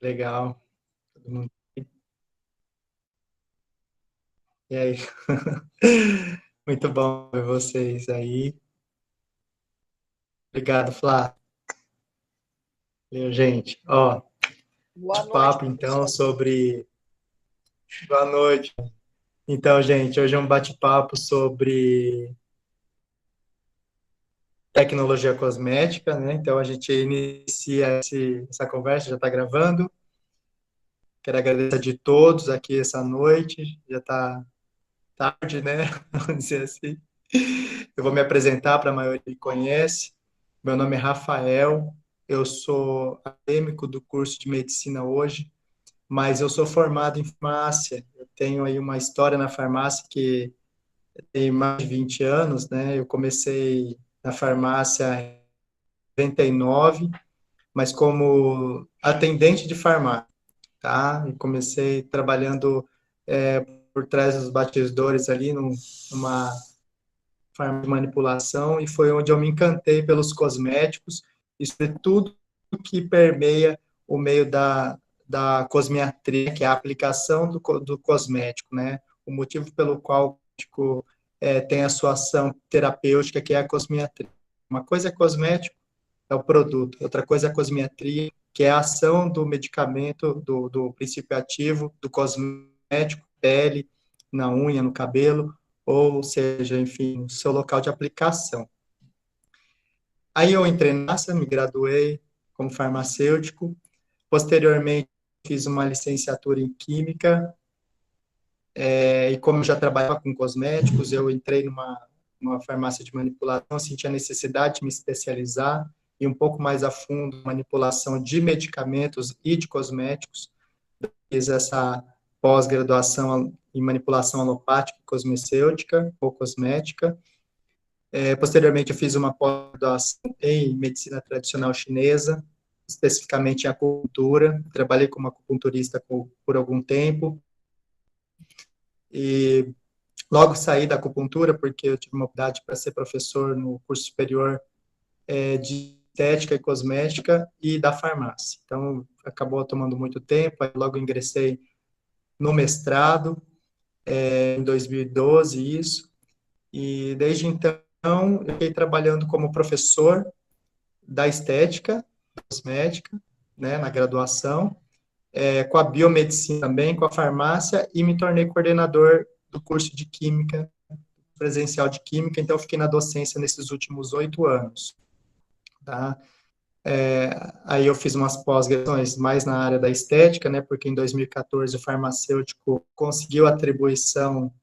Legal. Todo mundo- E aí? Muito bom ver vocês aí. Obrigado, Flá. Valeu, gente. Ó, Boa de noite, papo então professor. sobre. Boa noite. Então, gente, hoje é um bate-papo sobre tecnologia cosmética, né? Então, a gente inicia essa conversa, já está gravando. Quero agradecer de todos aqui essa noite. Já está tarde, né? Vamos dizer assim. Eu vou me apresentar para a maioria que conhece. Meu nome é Rafael, eu sou acadêmico do curso de medicina hoje, mas eu sou formado em farmácia. Eu tenho aí uma história na farmácia que tem mais de 20 anos, né? Eu comecei na farmácia em 99, mas como atendente de farmácia, tá? E comecei trabalhando por trás dos bastidores ali numa farmácia de manipulação e foi onde eu me encantei pelos cosméticos e sobretudo que permeia o meio da cosmetria, que é a aplicação do cosmético, né? O motivo pelo qual o cosmético tem a sua ação terapêutica, que é a cosmetria. Uma coisa é cosmético, é o produto. Outra coisa é a cosmetria, que é a ação do medicamento, do princípio ativo, do cosmético, pele, na unha, no cabelo, ou seja, enfim, o seu local de aplicação. Aí eu entrei nessa, me graduei como farmacêutico, posteriormente fiz uma licenciatura em Química, e como eu já trabalhava com cosméticos, eu entrei numa farmácia de manipulação, senti a necessidade de me especializar e um pouco mais a fundo manipulação de medicamentos e de cosméticos. Fiz essa pós-graduação em manipulação alopática e cosmecêutica ou cosmética. Posteriormente, eu fiz uma pós-graduação em medicina tradicional chinesa, especificamente em acupuntura. Trabalhei como acupunturista por algum tempo. E logo saí da acupuntura, porque eu tive uma oportunidade para ser professor no curso superior de estética e cosmética e da farmácia. Então, acabou tomando muito tempo. Aí logo ingressei no mestrado, em 2012, isso. E desde então, eu fiquei trabalhando como professor da estética, cosmética, né, na graduação, com a biomedicina também, com a farmácia, e me tornei coordenador do curso de química, presencial de química, então fiquei na docência nesses últimos 8 anos, tá? Aí eu fiz umas pós-graduações mais na área da estética, né, porque em 2014 o farmacêutico conseguiu atribuição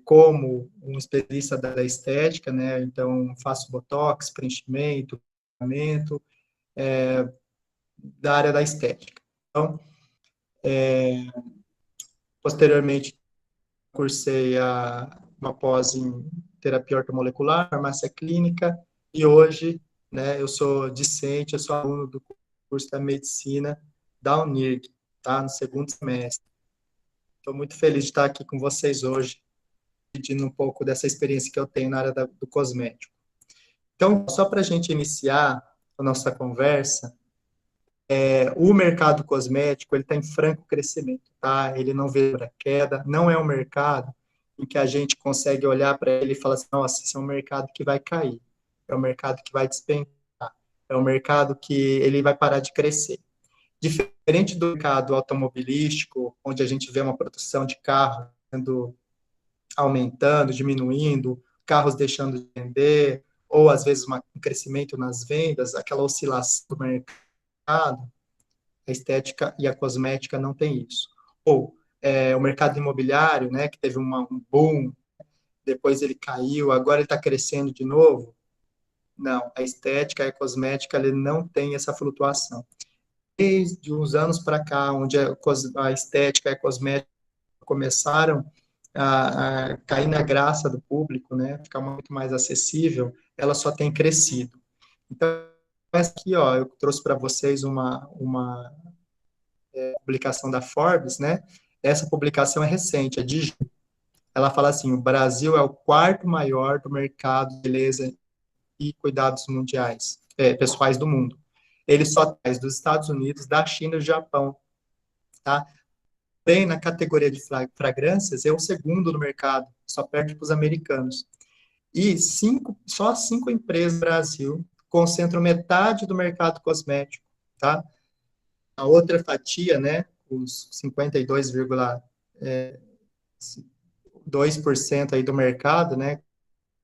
como um especialista da estética, né, então faço botox, preenchimento, tratamento, da área da estética. Então, posteriormente, cursei uma pós em terapia ortomolecular, farmácia clínica, e hoje, né, eu sou discente, eu sou aluno do curso da medicina da Unirg, tá, no segundo semestre. Estou muito feliz de estar aqui com vocês hoje, pedindo um pouco dessa experiência que eu tenho na área do cosmético. Então, só para a gente iniciar a nossa conversa, o mercado cosmético ele está em franco crescimento, tá? Ele não vê para queda, não é um mercado em que a gente consegue olhar para ele e falar assim, nossa, esse é um mercado que vai cair, é um mercado que vai despencar, é um mercado que ele vai parar de crescer. Diferente do mercado automobilístico, onde a gente vê uma produção de carro aumentando, diminuindo, carros deixando de vender, ou às vezes um crescimento nas vendas, aquela oscilação do mercado, a estética e a cosmética não tem isso. Ou o mercado imobiliário, né, que teve um boom, depois ele caiu, agora ele está crescendo de novo. Não, a estética e a cosmética ele não tem essa flutuação. Desde uns anos para cá, onde a estética e a cosmética começaram a cair na graça do público, né, ficar muito mais acessível, ela só tem crescido. Então, aqui, ó, eu trouxe para vocês uma publicação da Forbes, né? Essa publicação é recente, é de junho. Ela fala assim: o Brasil é o quarto maior do mercado de beleza e cuidados mundiais, pessoais do mundo. ele só traz dos Estados Unidos, da China e do Japão, tá? Bem, na categoria de fragrâncias, é o segundo no mercado, só perde para os americanos. E só 5 empresas no Brasil concentram metade do mercado cosmético, tá? A outra fatia, né, os 52,2% aí do mercado, né,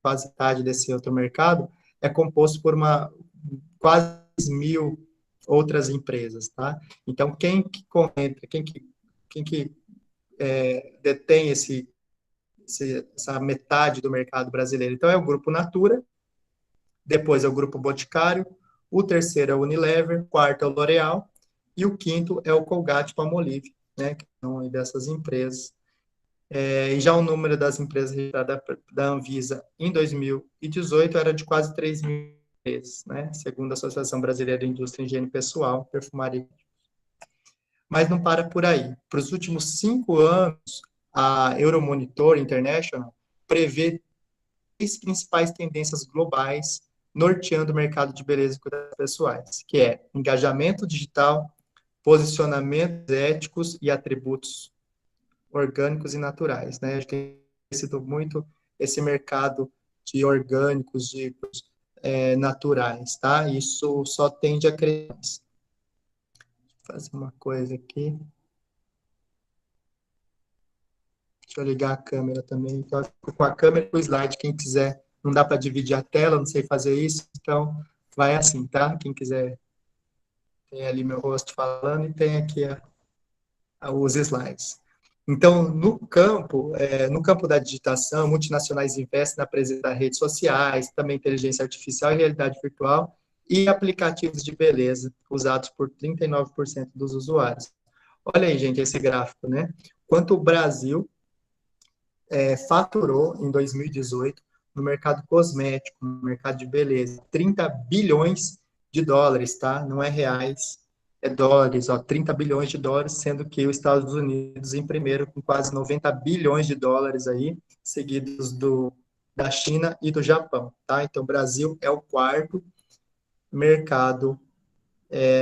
quase metade desse outro mercado, é composto por quase 1.000 outras empresas, tá? Então, quem que detém essa metade do mercado brasileiro? Então, é o Grupo Natura, depois é o Grupo Boticário, o terceiro é o Unilever, o quarto é o L'Oréal, e o quinto é o Colgate-Palmolive, né, que são dessas empresas. E já o número das empresas registradas da Anvisa em 2018 era de quase 3.000 empresas, né, segundo a Associação Brasileira de Indústria e Higiene Pessoal, Perfumaria. Mas não para por aí. Para os últimos 5 anos, a Euromonitor International prevê 3 principais tendências globais norteando o mercado de beleza e cuidados pessoais, que é engajamento digital, posicionamentos éticos e atributos orgânicos e naturais, né? A gente tem sido muito esse mercado de orgânicos, de naturais, tá? Isso só tende a crescer. Vou fazer uma coisa aqui. Deixa eu ligar a câmera também. Então, com a câmera e com o slide, quem quiser. Não dá para dividir a tela, não sei fazer isso, então vai assim, tá? Quem quiser, tem ali meu rosto falando e tem aqui os slides. Então, no campo da digitação, multinacionais investem na presença das redes sociais, também inteligência artificial e realidade virtual, e aplicativos de beleza, usados por 39% dos usuários. Olha aí, gente, esse gráfico, né? Quanto o Brasil faturou em 2018 no mercado cosmético, no mercado de beleza, 30 bilhões de dólares, tá? Não é reais, é dólares, ó, 30 bilhões de dólares, sendo que os Estados Unidos em primeiro com quase 90 bilhões de dólares aí, seguidos da China e do Japão, tá? Então, o Brasil é o quarto mercado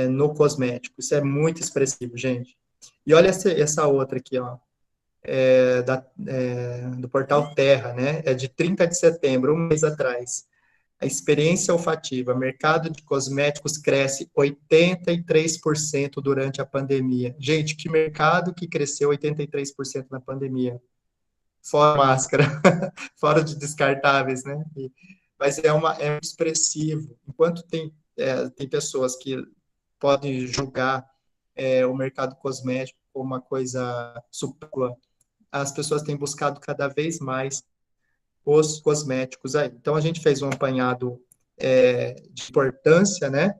no cosmético. Isso é muito expressivo, gente. E olha essa outra aqui, ó, do portal Terra, né? É de 30 de setembro, um mês atrás. A experiência olfativa, mercado de cosméticos cresce 83% durante a pandemia. Gente, que mercado que cresceu 83% na pandemia? Fora máscara, fora de descartáveis, né? Mas é expressivo. Enquanto tem pessoas que podem julgar o mercado cosmético como uma coisa supérflua, as pessoas têm buscado cada vez mais os cosméticos aí. Então, a gente fez um apanhado de importância, né?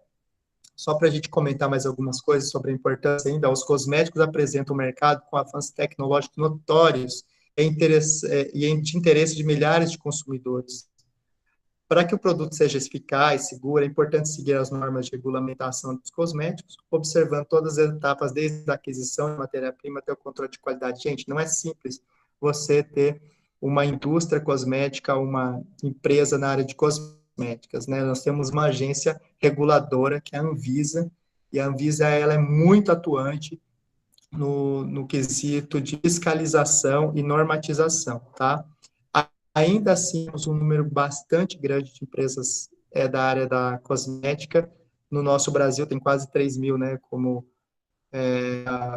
Só para a gente comentar mais algumas coisas sobre a importância ainda, os cosméticos apresentam um mercado com avanços tecnológicos notórios e de interesse de milhares de consumidores. Para que o produto seja eficaz, seguro, é importante seguir as normas de regulamentação dos cosméticos, observando todas as etapas, desde a aquisição de matéria-prima até o controle de qualidade. Gente, não é simples você ter uma indústria cosmética, uma empresa na área de cosméticas, né? Nós temos uma agência reguladora, que é a Anvisa, e a Anvisa ela é muito atuante no quesito de fiscalização e normatização, tá? Ainda assim, temos um número bastante grande de empresas da área da cosmética. No nosso Brasil, tem quase 3.000, né, como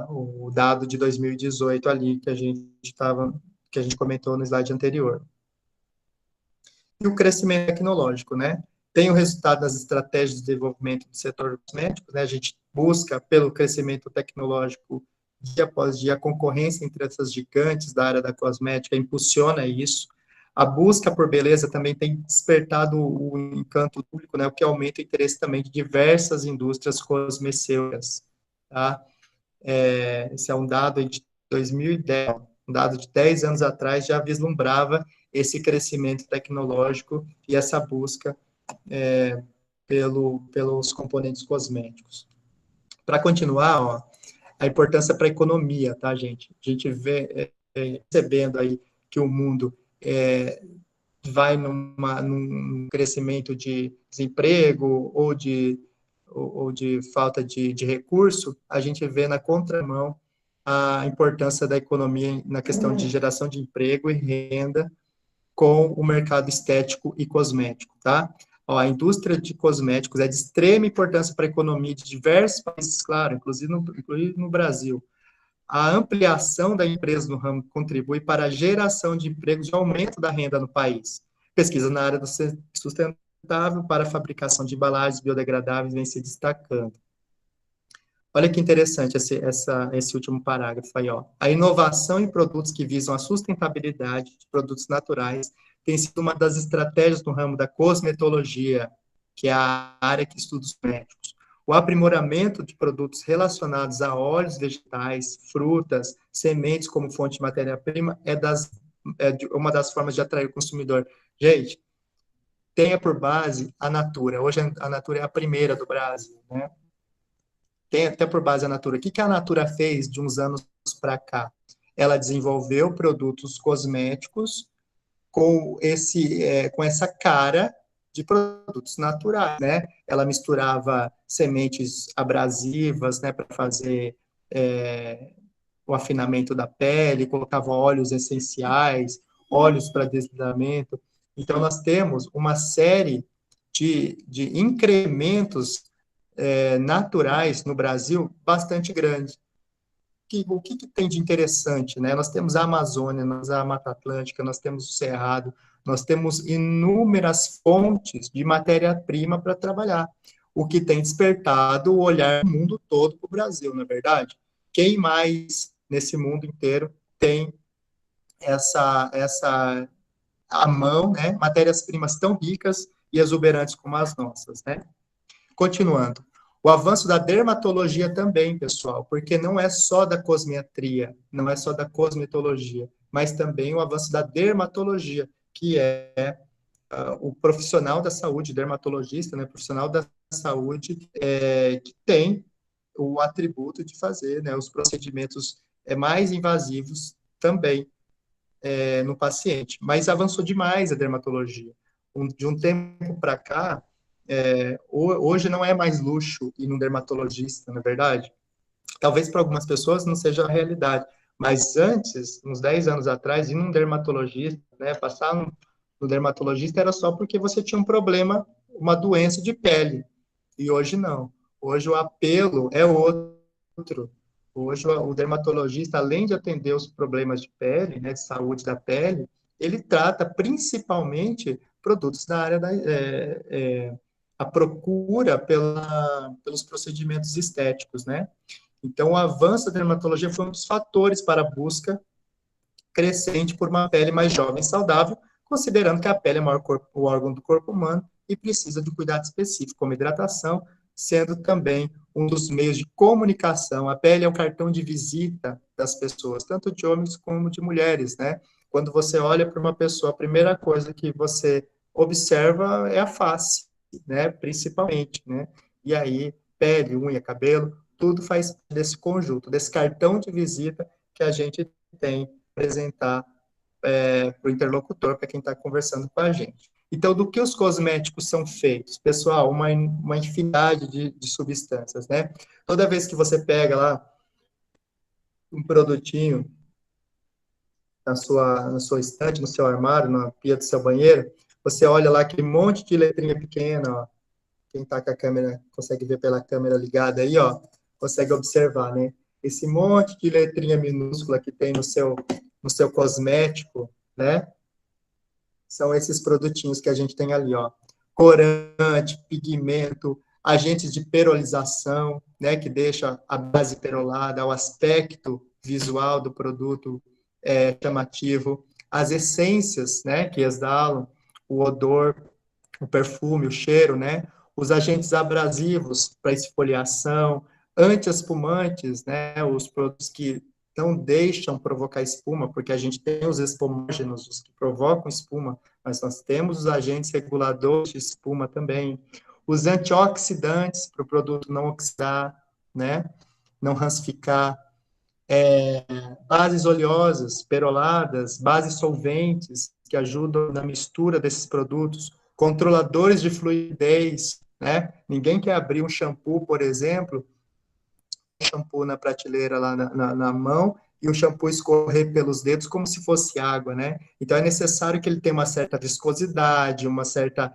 o dado de 2018 ali, que a gente comentou no slide anterior. E o crescimento tecnológico, né? Tem o resultado das estratégias de desenvolvimento do setor cosmético, né? A gente busca, pelo crescimento tecnológico, dia após dia, a concorrência entre essas gigantes da área da cosmética impulsiona isso. A busca por beleza também tem despertado o encanto público, né, o que aumenta o interesse também de diversas indústrias cosmecêuticas. Tá? Esse é um dado de 2010, um dado de 10 anos atrás, já vislumbrava esse crescimento tecnológico e essa busca pelos componentes cosméticos. Para continuar, ó, a importância para a economia, tá, gente? A gente vê percebendo aí que o mundo vai num crescimento de desemprego ou de ou de falta de recurso, a gente vê na contramão a importância da economia na questão de geração de emprego e renda com o mercado estético e cosmético, tá? Ó, a indústria de cosméticos é de extrema importância para a economia de diversos países, claro, inclusive no Brasil. A ampliação da empresa no ramo contribui para a geração de empregos e aumento da renda no país. Pesquisa na área do sustentável para a fabricação de embalagens biodegradáveis vem se destacando. Olha que interessante esse último parágrafo aí, ó. A inovação em produtos que visam a sustentabilidade de produtos naturais tem sido uma das estratégias no ramo da cosmetologia, que é a área que estuda os médicos. O aprimoramento de produtos relacionados a óleos vegetais, frutas, sementes como fonte de matéria-prima é uma das formas de atrair o consumidor. Gente, tenha por base a Natura. Hoje a Natura é a primeira do Brasil, né? Tem até por base a Natura. O que a Natura fez de uns anos para cá? Ela desenvolveu produtos cosméticos com essa cara de produtos naturais, né? Ela misturava sementes abrasivas, né, para fazer o afinamento da pele, colocava óleos essenciais, óleos para deslizamento. Então, nós temos uma série de incrementos naturais no Brasil bastante grande. O que tem de interessante, né? Nós temos a Amazônia, nós temos a Mata Atlântica, nós temos o Cerrado, nós temos inúmeras fontes de matéria-prima para trabalhar, o que tem despertado o olhar do mundo todo para o Brasil, não é verdade? Quem mais nesse mundo inteiro tem a mão, né? Matérias-primas tão ricas e exuberantes como as nossas, né? Continuando. O avanço da dermatologia também, pessoal, porque não é só da cosmetria, não é só da cosmetologia, mas também o avanço da dermatologia, que é o profissional da saúde, dermatologista, né, profissional da saúde, que tem o atributo de fazer, né, os procedimentos mais invasivos também no paciente. Mas avançou demais a dermatologia. De um tempo para cá, hoje não é mais luxo ir num dermatologista, na é verdade? Talvez para algumas pessoas não seja a realidade, mas antes, uns 10 anos atrás, ir num dermatologista, né, passar no dermatologista era só porque você tinha um problema, uma doença de pele, e hoje não. Hoje o apelo é outro. Hoje o dermatologista, além de atender os problemas de pele, né, de saúde da pele, ele trata principalmente produtos da área a procura pelos procedimentos estéticos, né? Então, o avanço da dermatologia foi um dos fatores para a busca crescente por uma pele mais jovem e saudável, considerando que a pele é o órgão do corpo humano e precisa de cuidado específico, como hidratação, sendo também um dos meios de comunicação. A pele é o cartão de visita das pessoas, tanto de homens como de mulheres, né? Quando você olha para uma pessoa, a primeira coisa que você observa é a face, né? Principalmente, né? E aí, pele, unha, cabelo, tudo faz desse conjunto, desse cartão de visita que a gente tem apresentar para o interlocutor, para quem está conversando com a gente. Então, do que os cosméticos são feitos? Pessoal, uma infinidade de substâncias, né? Toda vez que você pega lá um produtinho na sua estante, no seu armário, na pia do seu banheiro, você olha lá aquele monte de letrinha pequena, ó. Quem está com a câmera, consegue ver pela câmera ligada aí, ó, consegue observar, né? Esse monte de letrinha minúscula que tem no seu cosmético, né? São esses produtinhos que a gente tem ali, ó. Corante, pigmento, agentes de perolização, né? Que deixa a base perolada, o aspecto visual do produto chamativo. As essências, né? Que exalam o odor, o perfume, o cheiro, né? Os agentes abrasivos para esfoliação, anti-espumantes, né? Os produtos que não deixam provocar espuma, porque a gente tem os espumógenos, os que provocam espuma, mas nós temos os agentes reguladores de espuma também. Os antioxidantes para o produto não oxidar, né? Não rancificar. Bases oleosas, peroladas, bases solventes, que ajudam na mistura desses produtos, controladores de fluidez, né? Ninguém quer abrir um shampoo, por exemplo, shampoo na prateleira lá na mão e o shampoo escorrer pelos dedos como se fosse água, né? Então é necessário que ele tenha uma certa viscosidade, uma certa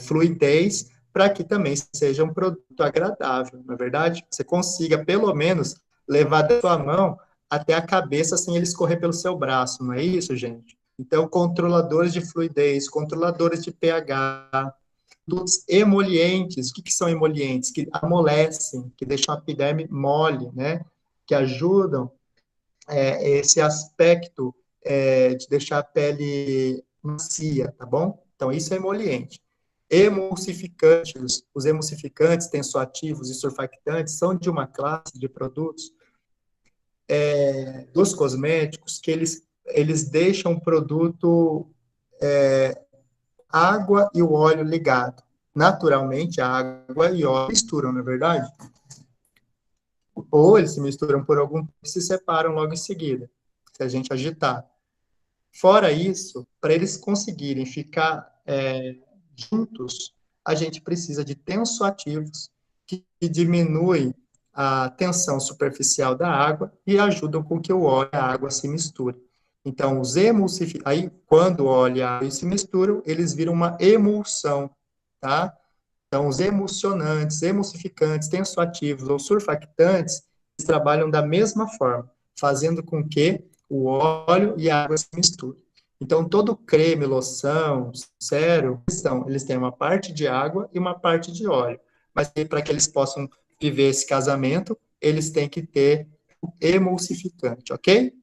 fluidez, para que também seja um produto agradável, na verdade? Você consiga, pelo menos, levar da sua mão até a cabeça sem ele escorrer pelo seu braço, não é isso, gente? Então, controladores de fluidez, controladores de pH, dos emolientes. O que são emolientes? Que amolecem, que deixam a epiderme mole, né? Que ajudam esse aspecto de deixar a pele macia, tá bom? Então, isso é emoliente. Emulsificantes, os emulsificantes, tensoativos e surfactantes são de uma classe de produtos dos cosméticos que eles deixam o produto água e o óleo ligado. Naturalmente, a água e óleo misturam, não é verdade? Ou eles se misturam por algum tempo e se separam logo em seguida, se a gente agitar. Fora isso, para eles conseguirem ficar juntos, a gente precisa de tensoativos que diminuem a tensão superficial da água e ajudam com que o óleo e a água se misturem. Então, os emulsificantes, aí, quando o óleo e a água se misturam, eles viram uma emulsão, tá? Então, os emulsionantes, emulsificantes, tensoativos ou surfactantes, eles trabalham da mesma forma, fazendo com que o óleo e a água se misturem. Então, todo creme, loção, sérum, eles têm uma parte de água e uma parte de óleo. Mas para que eles possam viver esse casamento, eles têm que ter emulsificante, ok?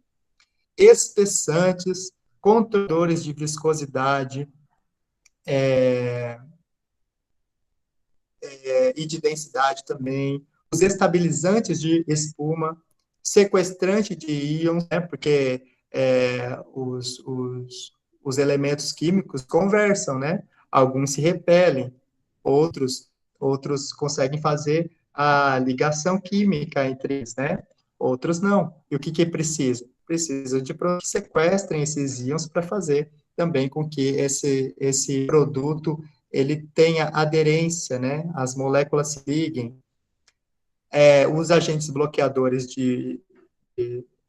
Espessantes, controladores de viscosidade, e de densidade também, os estabilizantes de espuma, sequestrante de íons, né, porque os elementos químicos conversam, né? Alguns se repelem, outros conseguem fazer a ligação química entre eles, né? Outros não. E o que que precisa? Precisa de produtos que sequestrem esses íons para fazer também com que esse produto ele tenha aderência, né? As moléculas se liguem. Os agentes bloqueadores de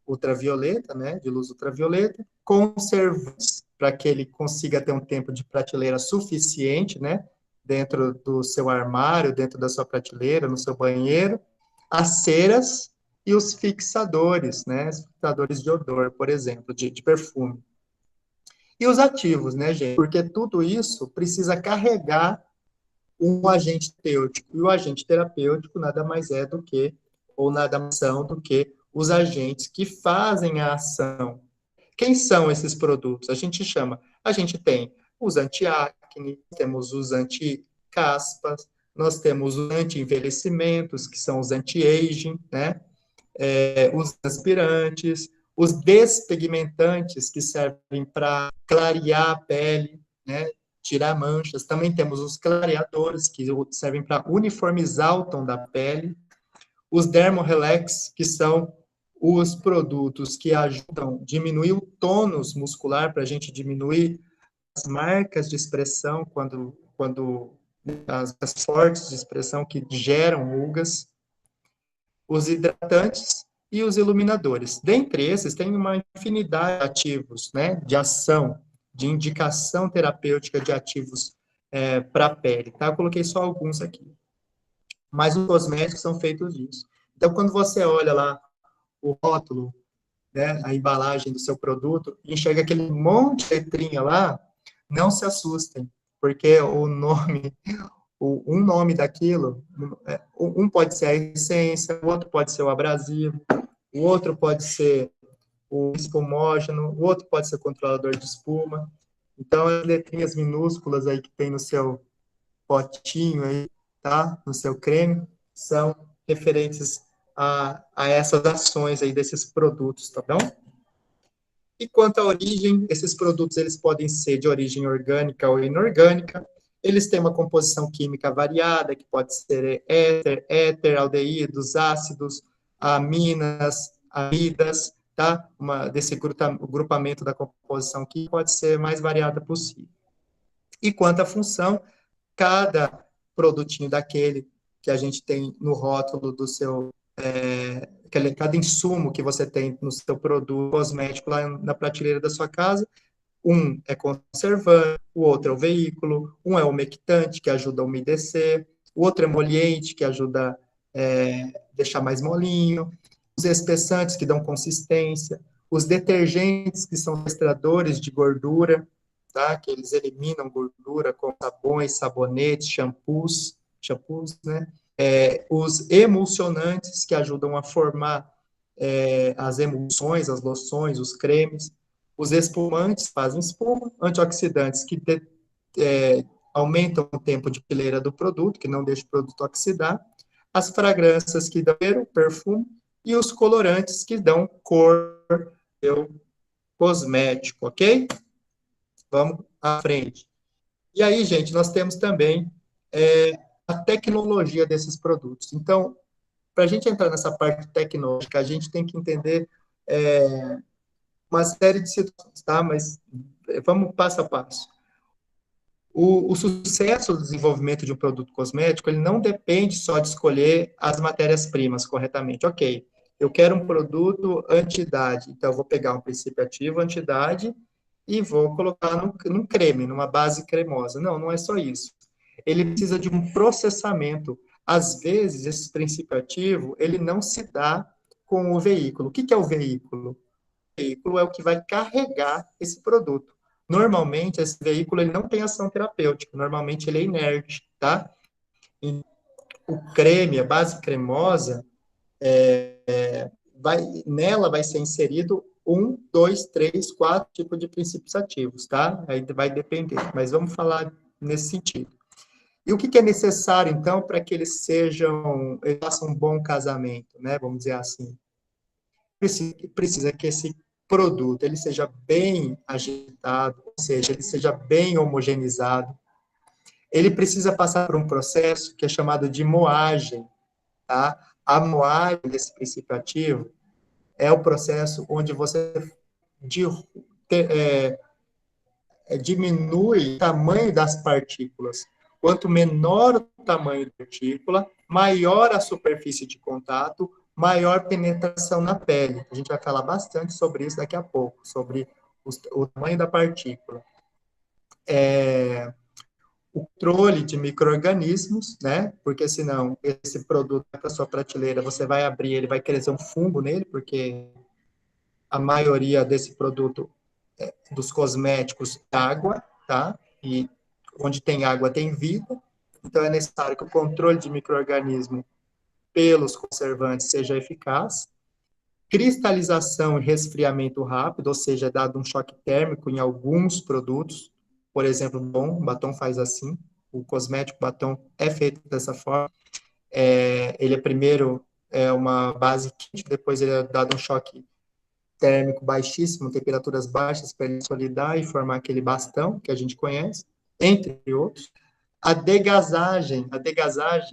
ultravioleta, né? De luz ultravioleta, conservantes para que ele consiga ter um tempo de prateleira suficiente, né? Dentro do seu armário, dentro da sua prateleira, no seu banheiro. As ceras e os fixadores, né? Os fixadores de odor, por exemplo, de perfume. E os ativos, né, gente? Porque tudo isso precisa carregar um agente terapêutico. E o agente terapêutico nada mais é do que, ou nada mais são do que, os agentes que fazem a ação. Quem são esses produtos? A gente tem os anti-acne, temos os anti-caspas, nós temos os anti-envelhecimentos, que são os anti-aging, né? Os aspirantes, os despigmentantes, que servem para clarear a pele, né? Tirar manchas. Também temos os clareadores, que servem para uniformizar o tom da pele. Os dermorelax, que são os produtos que ajudam a diminuir o tônus muscular, para a gente diminuir as marcas de expressão, quando as fortes de expressão que geram rugas. Os hidratantes e os iluminadores. Dentre esses, tem uma infinidade de ativos, né, de ação, de indicação terapêutica de ativos para a pele, tá? Eu coloquei só alguns aqui. Mas os cosméticos são feitos disso. Então, quando você olha lá o rótulo, né, a embalagem do seu produto, e enxerga aquele monte de letrinha lá, não se assustem, porque o nome um nome daquilo, um pode ser a essência, o outro pode ser o abrasivo, o outro pode ser o espumógeno, o outro pode ser o controlador de espuma. Então, as letrinhas minúsculas aí que tem no seu potinho aí, tá? No seu creme, são referentes a essas ações aí desses produtos, tá bom? E quanto à origem, esses produtos eles podem ser de origem orgânica ou inorgânica. Eles têm uma composição química variada, que pode ser éter, aldeídos, ácidos, aminas, amidas, tá? Desse grupamento da composição química pode ser mais variada possível. E quanto à função, cada produtinho daquele que a gente tem no rótulo do seu, cada insumo que você tem no seu produto cosmético lá na prateleira da sua casa. Um é conservante, o outro é o veículo, um é umectante, que ajuda a umedecer, o outro é emoliente, que ajuda a deixar mais molinho, os espessantes, que dão consistência, os detergentes, que são extratores de gordura, tá? Que eles eliminam gordura com sabões, sabonetes, shampoos, né? Os emulsionantes, que ajudam a formar as emulsões, as loções, os cremes, os espumantes fazem espuma, antioxidantes que aumentam o tempo de fileira do produto, que não deixa o produto oxidar, as fragrâncias que dão perfume, e os colorantes que dão cor ao cosmético, ok? Vamos à frente. E aí, gente, nós temos também a tecnologia desses produtos. Então, para a gente entrar nessa parte tecnológica, a gente tem que entender uma série de situações, tá? Mas vamos passo a passo. O sucesso do desenvolvimento de um produto cosmético, ele não depende só de escolher as matérias-primas corretamente. Ok, eu quero um produto anti-idade, então eu vou pegar um princípio ativo anti-idade e vou colocar num creme, numa base cremosa. Não, não é só isso. Ele precisa de um processamento. Às vezes, esse princípio ativo, ele não se dá com o veículo. O que é o veículo? O veículo é o que vai carregar esse produto. Normalmente, esse veículo ele não tem ação terapêutica, normalmente ele é inerte, tá? E o creme, a base cremosa, nela vai ser inserido 1, 2, 3, 4 tipos de princípios ativos, tá? Aí vai depender, mas vamos falar nesse sentido. E o que é necessário, então, para que eles façam um bom casamento, né? Vamos dizer assim. Precisa que esse produto ele seja bem agitado, ou seja, ele seja bem homogeneizado. Ele precisa passar por um processo que é chamado de moagem, tá? A moagem desse princípio ativo é o processo onde você diminui o tamanho das partículas. Quanto menor o tamanho da partícula, maior a superfície de contato, maior penetração na pele. A gente vai falar bastante sobre isso daqui a pouco, sobre o tamanho da partícula. O controle de micro-organismos, né? Porque senão esse produto para sua prateleira, você vai abrir, ele vai crescer um fungo nele, porque a maioria desse produto dos cosméticos é água, tá? E onde tem água tem vida. Então é necessário que o controle de micro-organismo pelos conservantes seja eficaz. Cristalização e resfriamento rápido, ou seja, dado um choque térmico em alguns produtos. Por exemplo, o batom faz assim. O cosmético batom é feito dessa forma. Ele primeiro é uma base quente, depois ele é dado um choque térmico baixíssimo, temperaturas baixas para ele solidar e formar aquele bastão que a gente conhece, entre outros. A degasagem,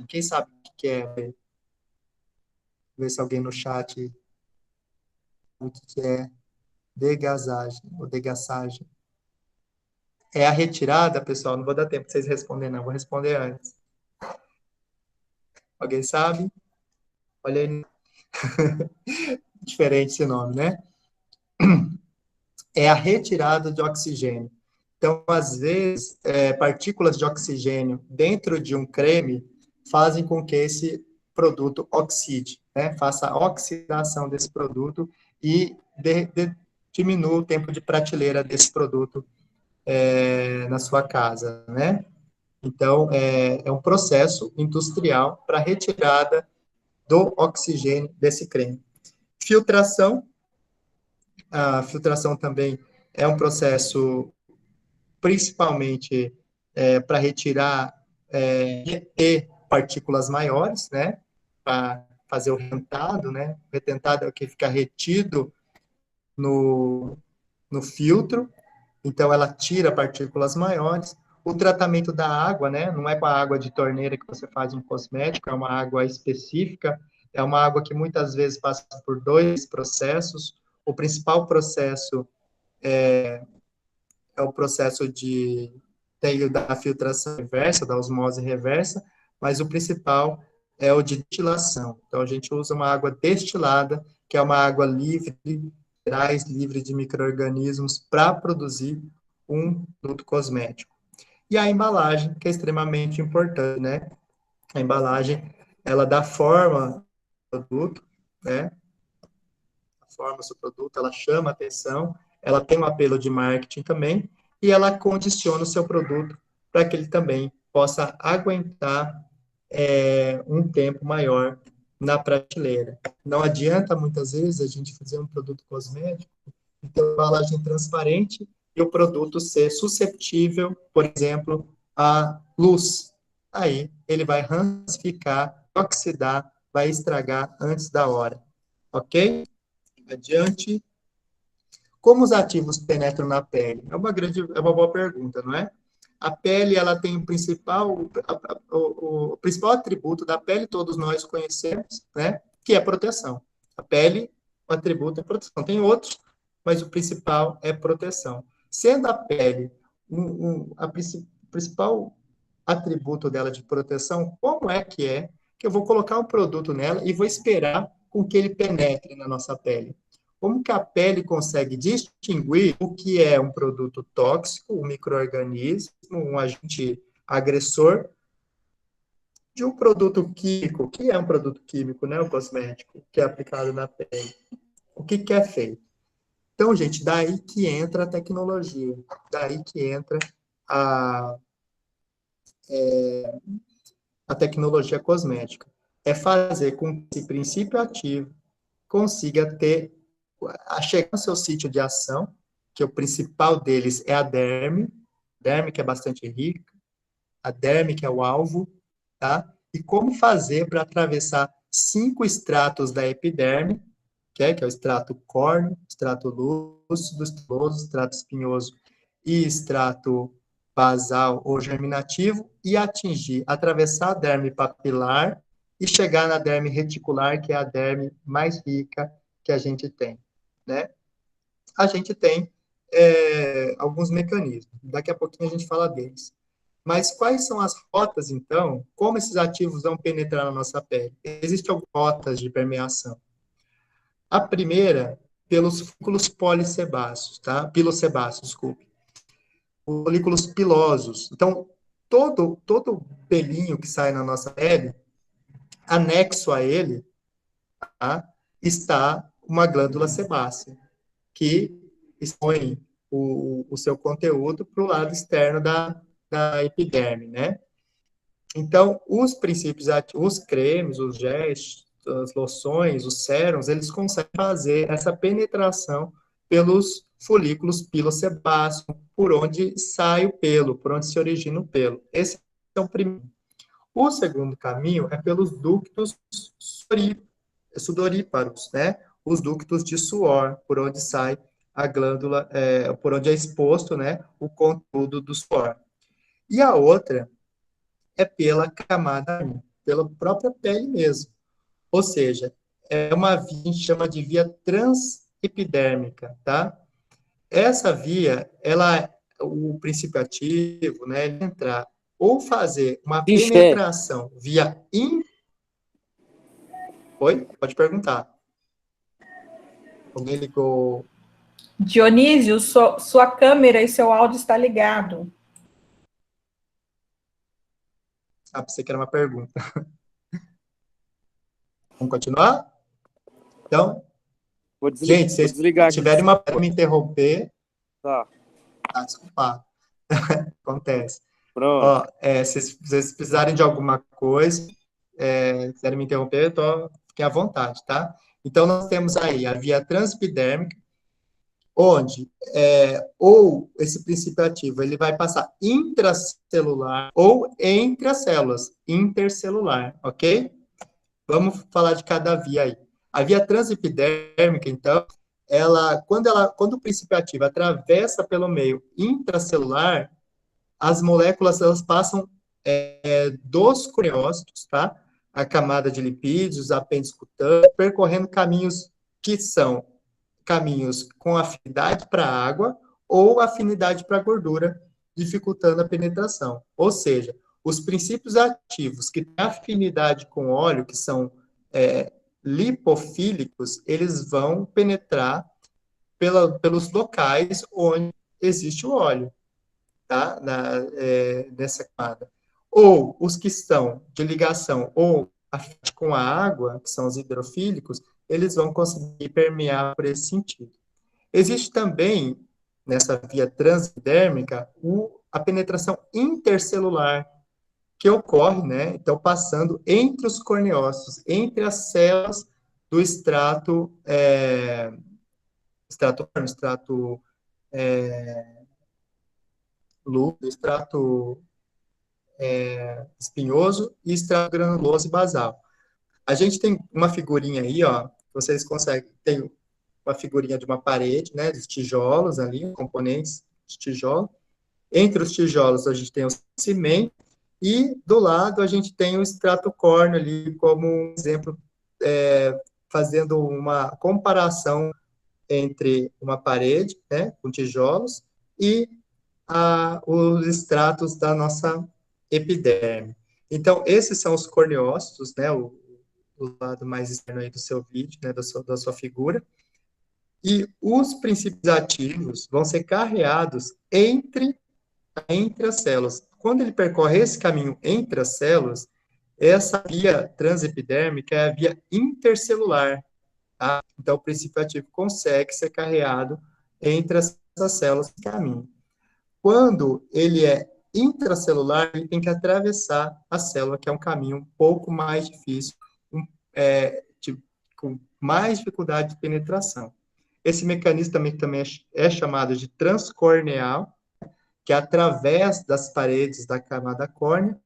quem sabe o que é? Ver se alguém no chat o que é degasagem ou degassagem. É a retirada, pessoal, não vou dar tempo para vocês responderem, não, vou responder antes. Alguém sabe? Olha aí. Diferente esse nome, né? É a retirada de oxigênio. Então, às vezes, partículas de oxigênio dentro de um creme fazem com que esse produto oxide, né? Faça a oxidação desse produto e diminua o tempo de prateleira desse produto na sua casa, né? Então, é um processo industrial para retirada do oxigênio desse creme. Filtração. A filtração também é um processo principalmente para retirar, reter partículas maiores, né? Para fazer o retentado, né? O retentado é o que fica retido no filtro, então ela tira partículas maiores. O tratamento da água, né? Não é com a água de torneira que você faz um cosmético, é uma água específica, é uma água que muitas vezes passa por 2 processos. O principal processo é o processo da filtração reversa, da osmose reversa, mas o principal é o de destilação. Então, a gente usa uma água destilada, que é uma água livre, minerais, livre de micro-organismos, para produzir um produto cosmético. E a embalagem, que é extremamente importante, né? A embalagem, ela dá forma ao produto, né? Forma o seu produto, ela chama atenção, ela tem um apelo de marketing também, e ela condiciona o seu produto para que ele também possa aguentar um tempo maior na prateleira. Não adianta, muitas vezes, a gente fazer um produto cosmético e ter uma embalagem transparente e o produto ser suscetível, por exemplo, à luz. Aí, ele vai rancificar, oxidar, vai estragar antes da hora. Ok? Adiante. Como os ativos penetram na pele? É uma boa pergunta, não é? A pele, ela tem o principal atributo da pele, todos nós conhecemos, né? Que é proteção. A pele, o atributo é proteção. Tem outros, mas o principal é proteção. Sendo a pele principal atributo dela de proteção, como é que eu vou colocar um produto nela e vou esperar com que ele penetre na nossa pele? Como que a pele consegue distinguir o que é um produto tóxico, um micro-organismo, um agente agressor, de um produto químico? O que é um produto químico, né? O cosmético, que é aplicado na pele. O que que é feito? Então, gente, daí que entra a tecnologia, daí que entra a, a tecnologia cosmética. É fazer com que esse princípio ativo consiga chegar no seu sítio de ação, que o principal deles é a derme que é bastante rica, a derme que é o alvo, tá? E como fazer para atravessar 5 estratos da epiderme, que é o extrato córneo, extrato lúcido, estiloso, extrato espinhoso e extrato basal ou germinativo, e atravessar a derme papilar e chegar na derme reticular, que é a derme mais rica que a gente tem, né? A gente tem alguns mecanismos, daqui a pouquinho a gente fala deles. Mas quais são as rotas, então? Como esses ativos vão penetrar na nossa pele? Existem algumas rotas de permeação. A primeira, pelos folículos polissebáceos, tá? Pilosebáceos, desculpe. Os folículos pilosos. Então, todo pelinho que sai na nossa pele, anexo a ele, tá? Está uma glândula sebácea, que expõe o seu conteúdo para o lado externo da epiderme, né? Então, os princípios ativos, os cremes, os géis, as loções, os sérums, eles conseguem fazer essa penetração pelos folículos pilosebáceos, por onde sai o pelo, por onde se origina o pelo. Esse é o primeiro. O segundo caminho é pelos ductos sudoríparos, né? Os ductos de suor, por onde sai a glândula, por onde é exposto, né, o conteúdo do suor. E a outra é pela camada, pela própria pele mesmo. Ou seja, é uma via, a gente chama de via transepidérmica, tá? Essa via, o princípio ativo, né, ele entrar ou fazer uma Xixé. penetração via Oi? Pode perguntar. Alguém ligou? Dionísio, sua câmera e seu áudio está ligado. Ah, pensei que era uma pergunta. Vamos continuar? Então, gente, se Vou vocês desligar aqui. tiverem uma para me interromper, Tá, desculpa, acontece. pronto. Ó, se vocês precisarem de alguma coisa, quiserem me interromper, fiquem à vontade, tá? Então, nós temos aí a via transepidérmica, onde ou esse princípio ativo ele vai passar intracelular ou entre as células, intercelular, ok? Vamos falar de cada via aí. A via transepidérmica, então, quando o princípio ativo atravessa pelo meio intracelular, as moléculas elas passam dos curiócitos, tá? A camada de lipídios, os apêndices cutâneos, percorrendo caminhos que são caminhos com afinidade para água ou afinidade para gordura, dificultando a penetração. Ou seja, os princípios ativos que têm afinidade com óleo, que são lipofílicos, eles vão penetrar pelos locais onde existe o óleo, tá? Nessa camada. Ou os que estão de ligação ou com a água, que são os hidrofílicos, eles vão conseguir permear por esse sentido. Existe também, nessa via transdérmica, a penetração intercelular, que ocorre, né, então, passando entre os corneócitos, entre as células do extrato extrato espinhoso e extrato granuloso e basal. A gente tem uma figurinha aí, ó, vocês conseguem, tem uma figurinha de uma parede, né, de tijolos ali, componentes de tijolo. Entre os tijolos a gente tem o cimento e do lado a gente tem o extrato córneo ali como um exemplo, fazendo uma comparação entre uma parede, né, com tijolos e os estratos da nossa epiderme. Então, esses são os corneócitos, né, o lado mais externo aí do seu vídeo, né, da sua figura. E os princípios ativos vão ser carreados entre as células. Quando ele percorre esse caminho entre as células, essa via transepidérmica é a via intercelular. Tá? Então, o princípio ativo consegue ser carreado entre essas células do caminho. Quando ele é intracelular, ele tem que atravessar a célula, que é um caminho um pouco mais difícil, com mais dificuldade de penetração. Esse mecanismo também é chamado de transcorneal, que é através das paredes da camada córnea,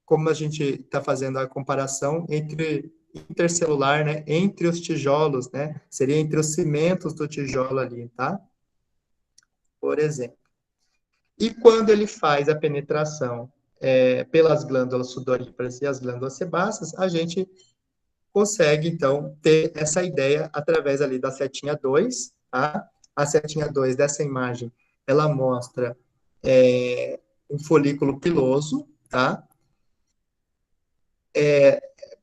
como a gente está fazendo a comparação entre intercelular, né, entre os tijolos, né, seria entre os cimentos do tijolo ali, tá? Por exemplo. E quando ele faz a penetração pelas glândulas sudoríparas e as glândulas sebáceas, a gente consegue, então, ter essa ideia através ali da setinha 2, tá? A setinha 2 dessa imagem, ela mostra um folículo piloso, tá?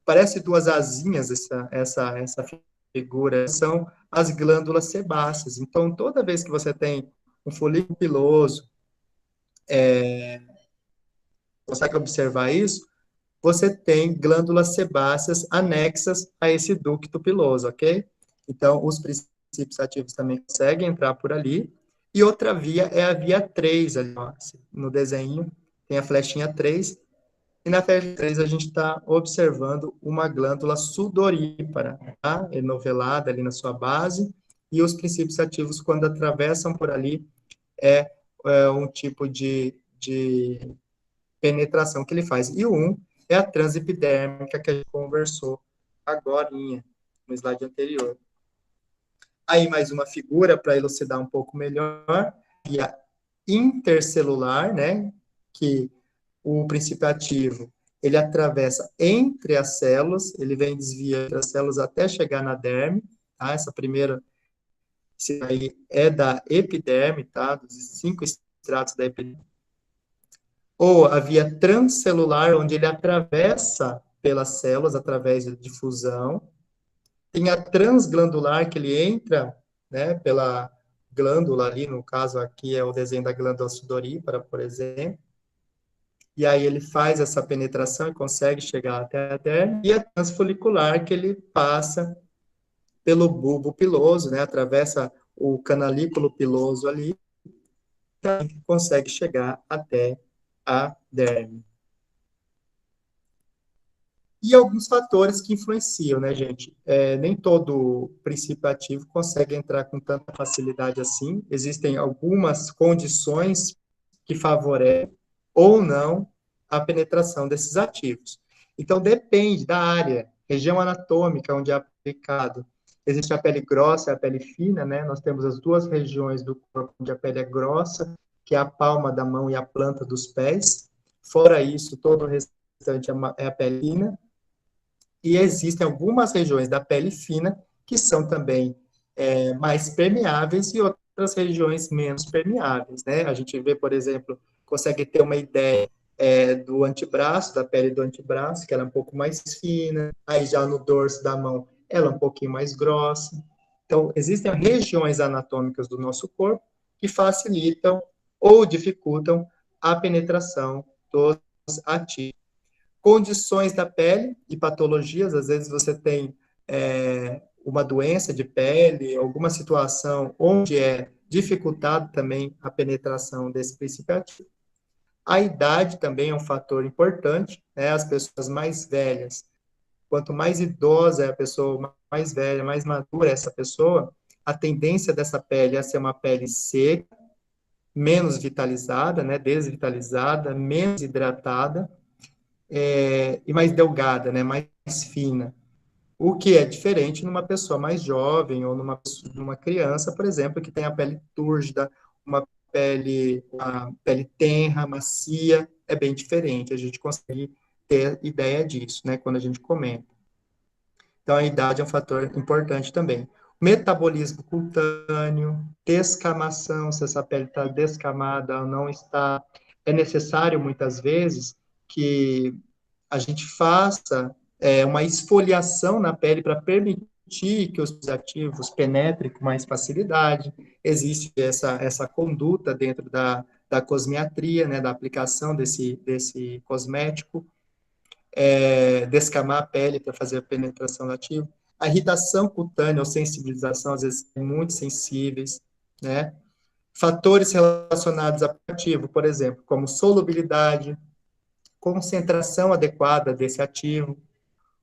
Parece duas asinhas essa figura, são as glândulas sebáceas. Então, toda vez que você tem um folículo piloso, consegue observar isso? Você tem glândulas sebáceas anexas a esse ducto piloso, ok? Então, os princípios ativos também conseguem entrar por ali. E outra via é a via 3, ali, ó, no desenho, tem a flechinha 3, e na flecha 3 a gente está observando uma glândula sudorípara, tá? Enovelada ali na sua base, e os princípios ativos, quando atravessam por ali, é um tipo de penetração que ele faz. E o 1 é a transepidérmica que a gente conversou agorinha, no slide anterior. Aí mais uma figura para elucidar um pouco melhor, e a intercelular, né, que o princípio ativo, ele atravessa entre as células, ele vem desviando as células até chegar na derme, tá? Essa primeira, esse aí é da epiderme, tá? Dos 5 estratos da epiderme. Ou a via transcelular, onde ele atravessa pelas células através de difusão. Tem a transglandular, que ele entra, né, pela glândula ali, no caso aqui é o desenho da glândula sudorípara, por exemplo. E aí ele faz essa penetração e consegue chegar até a derme. E a transfolicular, que ele passa pelo bulbo piloso, né, atravessa o canalículo piloso ali, e consegue chegar até a derme. E alguns fatores que influenciam, né, gente? Nem todo princípio ativo consegue entrar com tanta facilidade assim. Existem algumas condições que favorecem ou não a penetração desses ativos. Então, depende da área, região anatômica onde é aplicado. Existe a pele grossa e a pele fina, né? Nós temos as duas regiões do corpo onde a pele é grossa, que é a palma da mão e a planta dos pés. Fora isso, todo o restante é a pele fina. E existem algumas regiões da pele fina que são também mais permeáveis e outras regiões menos permeáveis, né? A gente vê, por exemplo, consegue ter uma ideia do antebraço, da pele do antebraço, que ela é um pouco mais fina, aí já no dorso da mão, ela é um pouquinho mais grossa. Então, existem regiões anatômicas do nosso corpo que facilitam ou dificultam a penetração dos ativos. Condições da pele e patologias, às vezes você tem uma doença de pele, alguma situação onde é dificultado também a penetração desse princípio ativo. A idade também é um fator importante, né? As pessoas mais velhas, quanto mais idosa é a pessoa, mais velha, mais madura é essa pessoa, a tendência dessa pele é ser uma pele seca, menos vitalizada, né? Desvitalizada, menos hidratada, e mais delgada, né? Mais fina. O que é diferente numa pessoa mais jovem ou numa criança, por exemplo, que tem a pele túrgida, uma pele tenra, macia, é bem diferente. A gente consegue ter ideia disso, né, quando a gente comenta. Então, a idade é um fator importante também. Metabolismo cutâneo, descamação, se essa pele está descamada ou não está. É necessário, muitas vezes, que a gente faça uma esfoliação na pele para permitir que os ativos penetrem com mais facilidade. Existe essa conduta dentro da cosmiatria, né, da aplicação desse cosmético, descamar a pele para fazer a penetração do ativo. A irritação cutânea ou sensibilização, às vezes, é muito sensíveis, né? Fatores relacionados ao ativo, por exemplo, como solubilidade, concentração adequada desse ativo,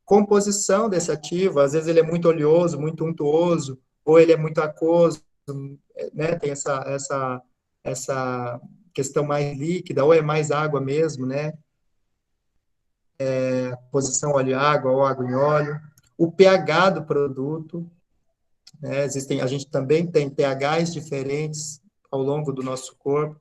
composição desse ativo, às vezes ele é muito oleoso, muito untuoso, ou ele é muito aquoso, né? Tem essa questão mais líquida, ou é mais água mesmo, né? Posição óleo-água ou água em óleo. O pH do produto, né? A gente também tem pHs diferentes ao longo do nosso corpo.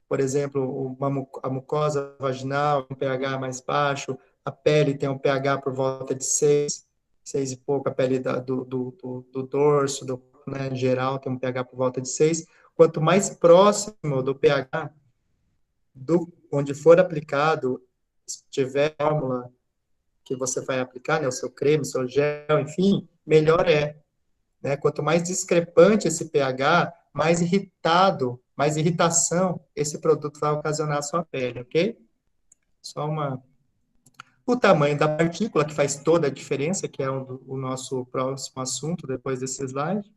Por exemplo, a mucosa vaginal, um pH mais baixo, a pele tem um pH por volta de 6 e pouco, a pele do dorso, né, em geral, tem um pH por volta de 6. Quanto mais próximo do pH, onde for aplicado, se tiver fórmula que você vai aplicar, né, o seu creme, o seu gel, enfim, melhor é. Né? Quanto mais discrepante esse pH, mais irritação esse produto vai ocasionar à sua pele, ok? Só uma... O tamanho da partícula, que faz toda a diferença, que é o nosso próximo assunto, depois desse slide,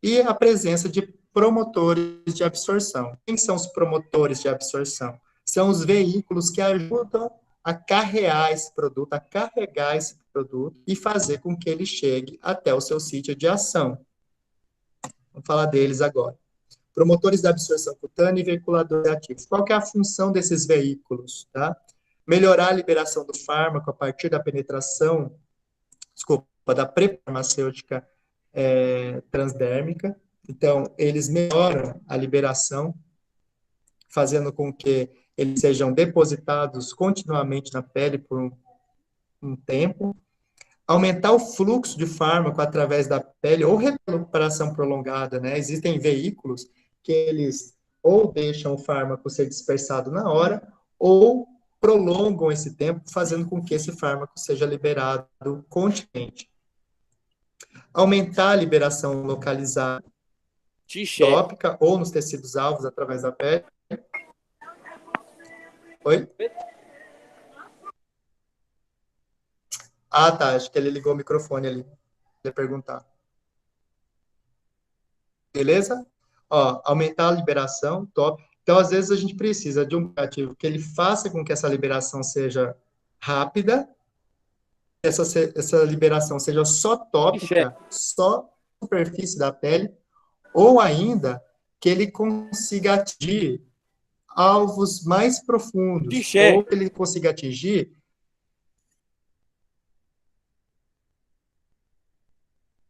e a presença de promotores de absorção. Quem são os promotores de absorção? São os veículos que ajudam a carregar esse produto, a carregar esse produto e fazer com que ele chegue até o seu sítio de ação. Vamos falar deles agora. Promotores da absorção cutânea e veiculadores ativos. Qual que é a função desses veículos? Tá? Melhorar a liberação do fármaco a partir da penetração, da pré-farmacêutica transdérmica. Então, eles melhoram a liberação, fazendo com que eles sejam depositados continuamente na pele por um tempo. Aumentar o fluxo de fármaco através da pele ou recuperação prolongada, né? Existem veículos que eles ou deixam o fármaco ser dispersado na hora ou prolongam esse tempo, fazendo com que esse fármaco seja liberado continuamente. Aumentar a liberação localizada tópica ou nos tecidos alvos através da pele. Oi? Ah, tá. Acho que ele ligou o microfone ali. Ia perguntar. Beleza? Ó, aumentar a liberação, top. Então, às vezes, a gente precisa de um aplicativo que ele faça com que essa liberação seja rápida, essa liberação seja só tópica, só superfície da pele, ou ainda que ele consiga atingir alvos mais profundos, ou que ele consiga atingir...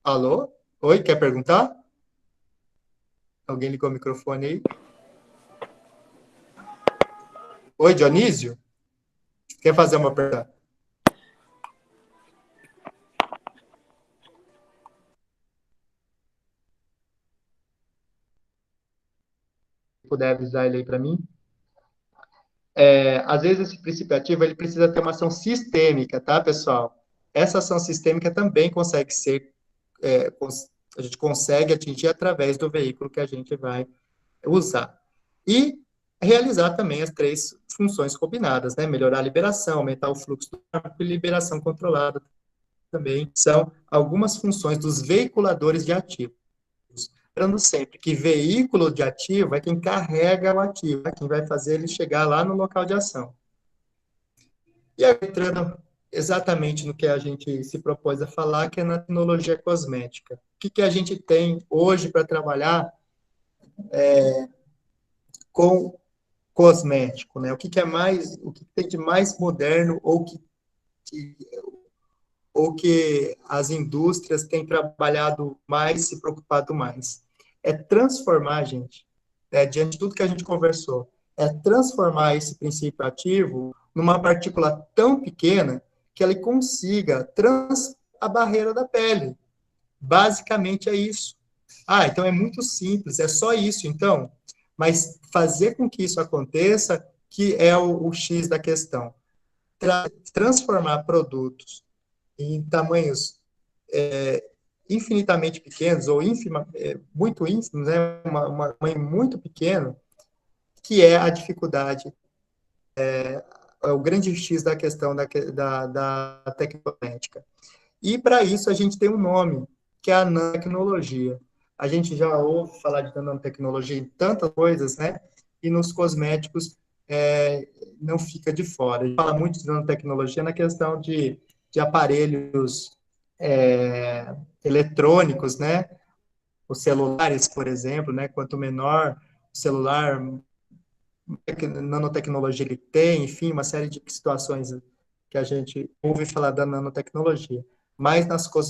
Alô? Oi, quer perguntar? Alguém ligou o microfone aí? Oi, Dionísio? Quer fazer uma pergunta? Se puder avisar ele aí para mim. às vezes esse princípio ativo ele precisa ter uma ação sistêmica, tá, pessoal? Essa ação sistêmica também consegue ser, a gente consegue atingir através do veículo que a gente vai usar. E realizar também as 3 funções combinadas, né? Melhorar a liberação, aumentar o fluxo do ar e liberação controlada também são algumas funções dos veiculadores de ativos. Lembrando sempre que veículo de ativo é quem carrega o ativo, é quem vai fazer ele chegar lá no local de ação. E aí, entrando exatamente no que a gente se propôs a falar, que é na tecnologia cosmética. O que a gente tem hoje para trabalhar com cosmético, né? O que tem de mais moderno ou que as indústrias têm trabalhado mais, se preocupado mais? É transformar, gente, diante de tudo que a gente conversou, é transformar esse princípio ativo numa partícula tão pequena que ele consiga a barreira da pele. Basicamente é isso. Então é muito simples, é só isso, então. Mas fazer com que isso aconteça, que é o X da questão. Transformar produtos em tamanhos infinitamente pequenos, ou muito ínfimos, né? Uma muito pequeno, que é a dificuldade, é o grande X da questão da tecnométrica. E, para isso, a gente tem um nome, que é a nanotecnologia. A gente já ouve falar de nanotecnologia em tantas coisas, né? E nos cosméticos não fica de fora. A gente fala muito de nanotecnologia na questão de aparelhos eletrônicos, né? Os celulares, por exemplo, né? Quanto menor o celular, nanotecnologia ele tem, enfim, uma série de situações que a gente ouve falar da nanotecnologia. Mas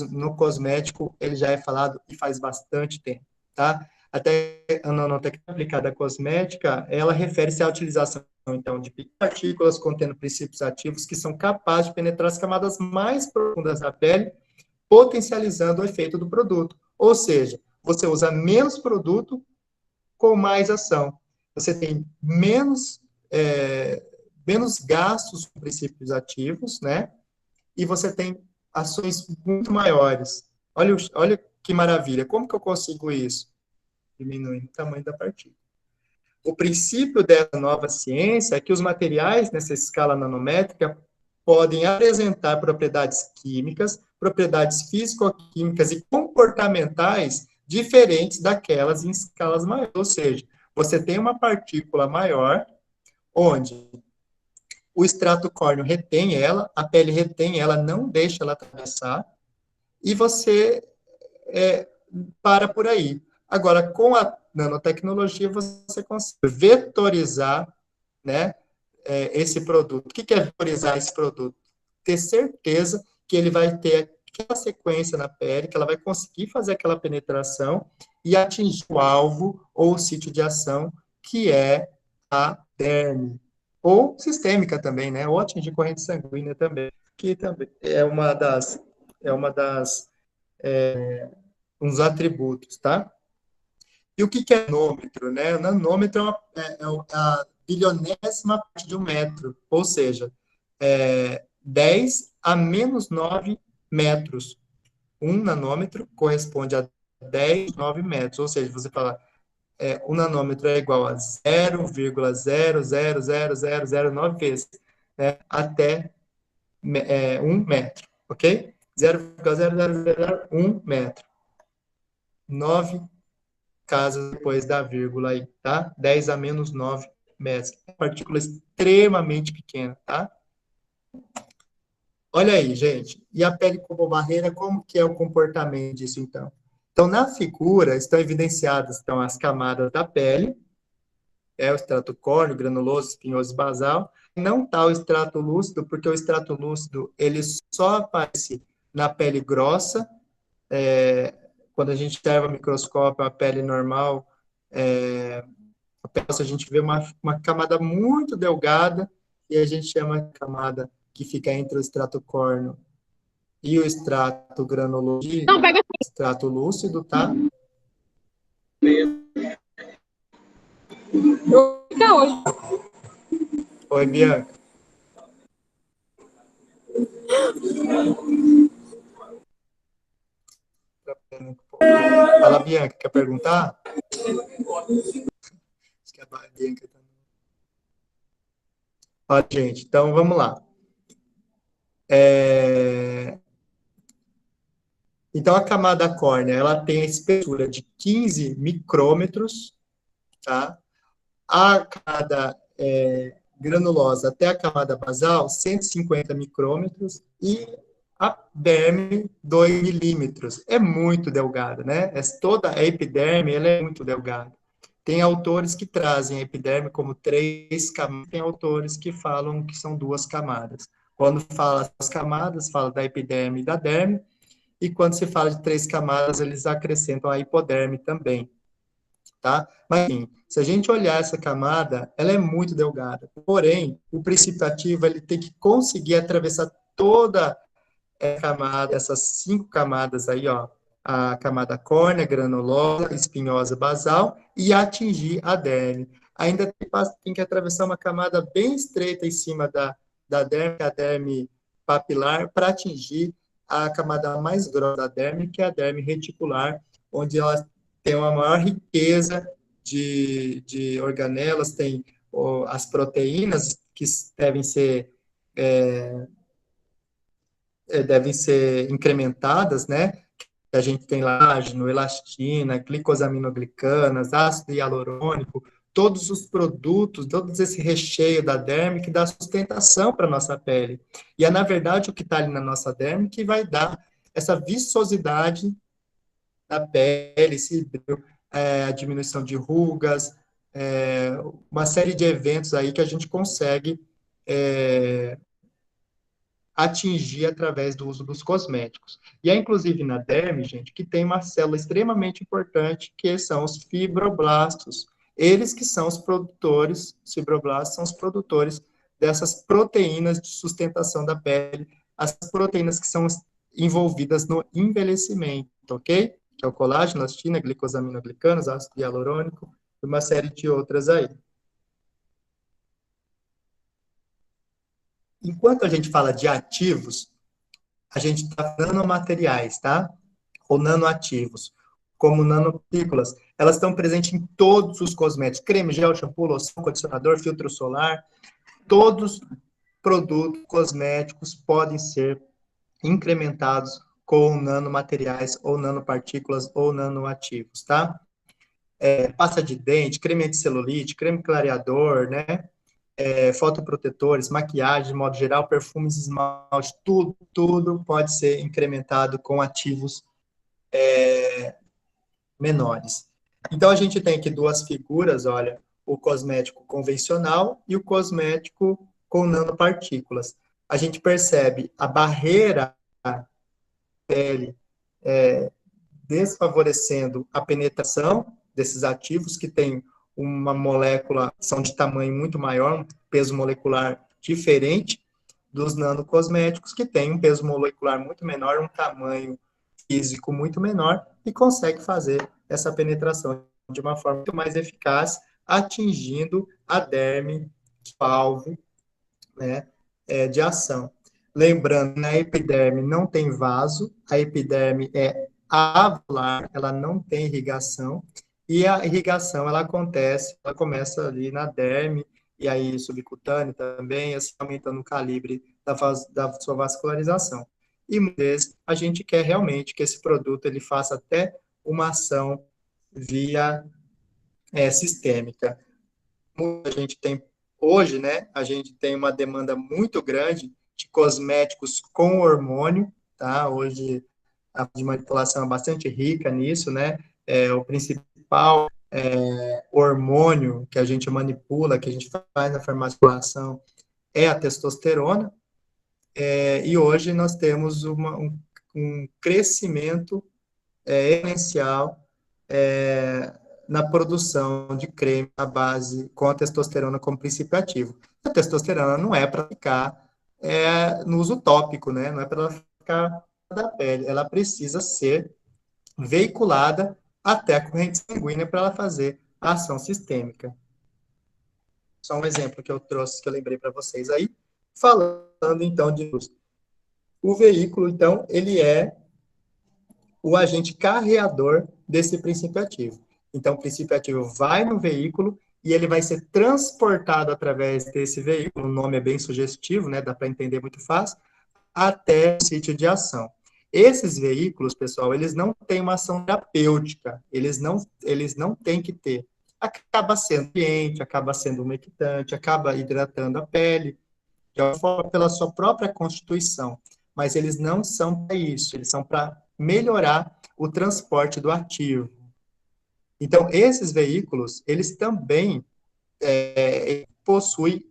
no cosmético ele já é falado e faz bastante tempo, tá? Até a nanotecnologia aplicada à cosmética, ela refere-se à utilização, então, de partículas contendo princípios ativos que são capazes de penetrar as camadas mais profundas da pele, potencializando o efeito do produto. Ou seja, você usa menos produto com mais ação. Você tem menos gastos com princípios ativos, né? E você tem ações muito maiores. Olha que maravilha. Como que eu consigo isso? Diminuindo o tamanho da partícula. O princípio dessa nova ciência é que os materiais nessa escala nanométrica podem apresentar propriedades químicas, propriedades físico-químicas e comportamentais diferentes daquelas em escalas maiores. Ou seja, você tem uma partícula maior, onde o extrato córneo retém ela, a pele retém ela, não deixa ela atravessar, e você para por aí. Agora, com a nanotecnologia, você consegue vetorizar, né, esse produto. O que é vetorizar esse produto? Ter certeza que ele vai ter aquela sequência na pele, que ela vai conseguir fazer aquela penetração e atingir o alvo ou o sítio de ação, que é a derme. Ou sistêmica também, né? Ou atingir corrente sanguínea também, que também é uma das uns atributos, tá? E o que é nanômetro, né? O nanômetro é a bilionésima parte de um metro, ou seja, 10 a menos 9 metros. Um nanômetro corresponde a 10, 9 metros, ou seja, você fala, um nanômetro é igual a 0,0000009 vezes, né, até 1 metro, ok? 0,0001 metro. 9 casas depois da vírgula aí, tá? 10 a menos 9 metros. Partícula extremamente pequena, tá? Olha aí, gente. E a pele como barreira, como que é o comportamento disso, então? Então, na figura, estão evidenciadas então, as camadas da pele, o extrato córneo, granuloso, espinhoso e basal. Não está o extrato lúcido, porque o extrato lúcido, ele só aparece na pele grossa. Quando a gente observa o microscópio, a pele normal, a gente vê uma camada muito delgada, e a gente chama de camada que fica entre o extrato córneo e o extrato granuloso, extrato lúcido, tá? Fica hoje. Oi, Bianca. Fala, Bianca, quer perguntar? Acho que a Bianca tá... Ó, gente, então vamos lá. Então, a camada córnea, ela tem a espessura de 15 micrômetros, tá? A camada granulosa até a camada basal, 150 micrômetros, e a derme, 2 milímetros. É muito delgada, né? Toda a epiderme, ela é muito delgada. Tem autores que trazem a epiderme como 3 camadas, tem autores que falam que são 2 camadas. Quando fala as camadas, fala da epiderme e da derme, e quando se fala de 3 camadas, eles acrescentam a hipoderme também, tá? Mas, enfim, se a gente olhar essa camada, ela é muito delgada. Porém, o princípio ativo, ele tem que conseguir atravessar toda a camada, essas 5 camadas aí, ó, a camada córnea, granulosa, espinhosa, basal, e atingir a derme. Ainda tem que atravessar uma camada bem estreita em cima da derme, a derme papilar, para atingir a camada mais grossa da derme, que é a derme reticular, onde ela tem uma maior riqueza de organelas, tem as proteínas que devem ser incrementadas, né? A gente tem colágeno, elastina, glicosaminoglicanas, ácido hialurônico, todos os produtos, todo esse recheio da derme que dá sustentação para a nossa pele. E é, na verdade, o que está ali na nossa derme que vai dar essa viçosidade da pele, esse brilho, a diminuição de rugas, uma série de eventos aí que a gente consegue atingir através do uso dos cosméticos. E é inclusive na derme, gente, que tem uma célula extremamente importante, que são os fibroblastos. Eles que são os produtores, os fibroblastos são os produtores dessas proteínas de sustentação da pele, as proteínas que são envolvidas no envelhecimento, ok? Que é o colágeno, elastina, glicosaminoglicanos, ácido hialurônico, e uma série de outras aí. Enquanto a gente fala de ativos, a gente está nanomateriais, tá? Ou nanoativos, como nanopartículas. Elas estão presentes em todos os cosméticos, creme, gel, shampoo, loção, condicionador, filtro solar, todos produtos cosméticos podem ser incrementados com nanomateriais ou nanopartículas ou nanoativos, tá? Pasta de dente, creme anticelulite, creme clareador, né? Fotoprotetores, maquiagem, de modo geral, perfumes, esmalte, tudo pode ser incrementado com ativos menores. Então, a gente tem aqui 2 figuras, olha, o cosmético convencional e o cosmético com nanopartículas. A gente percebe a barreira da pele desfavorecendo a penetração desses ativos que têm uma molécula, são de tamanho muito maior, um peso molecular diferente dos nanocosméticos, que têm um peso molecular muito menor, um tamanho físico muito menor, e consegue fazer essa penetração de uma forma muito mais eficaz, atingindo a derme, o alvo, né, de ação. Lembrando, na epiderme não tem vaso, a epiderme é avular, ela não tem irrigação, e a irrigação ela acontece, ela começa ali na derme, e aí subcutâneo também, assim, aumentando o calibre da sua vascularização. E muitas vezes a gente quer realmente que esse produto ele faça até uma ação via sistêmica. A gente tem hoje, né, a gente tem uma demanda muito grande de cosméticos com hormônio, tá? Hoje a de manipulação é bastante rica nisso, né? O principal hormônio que a gente manipula, que a gente faz na farmaculação, é a testosterona. E hoje nós temos um crescimento exponencial na produção de creme à base com a testosterona como princípio ativo. A testosterona não é para ficar no uso tópico, né? Não é para ficar da pele. Ela precisa ser veiculada até a corrente sanguínea para ela fazer a ação sistêmica. Só um exemplo que eu trouxe, que eu lembrei para vocês aí, falando então de luz. O veículo, então, ele é o agente carreador desse princípio ativo. Então, o princípio ativo vai no veículo e ele vai ser transportado através desse veículo, o nome é bem sugestivo, né, dá para entender muito fácil, até o sítio de ação. Esses veículos, pessoal, eles não têm uma ação terapêutica, eles não têm que ter. Acaba sendo ambiente, acaba sendo umectante, acaba hidratando a pele, de alguma forma pela sua própria constituição, mas eles não são para isso, eles são para melhorar o transporte do ativo. Então, esses veículos, eles também possuem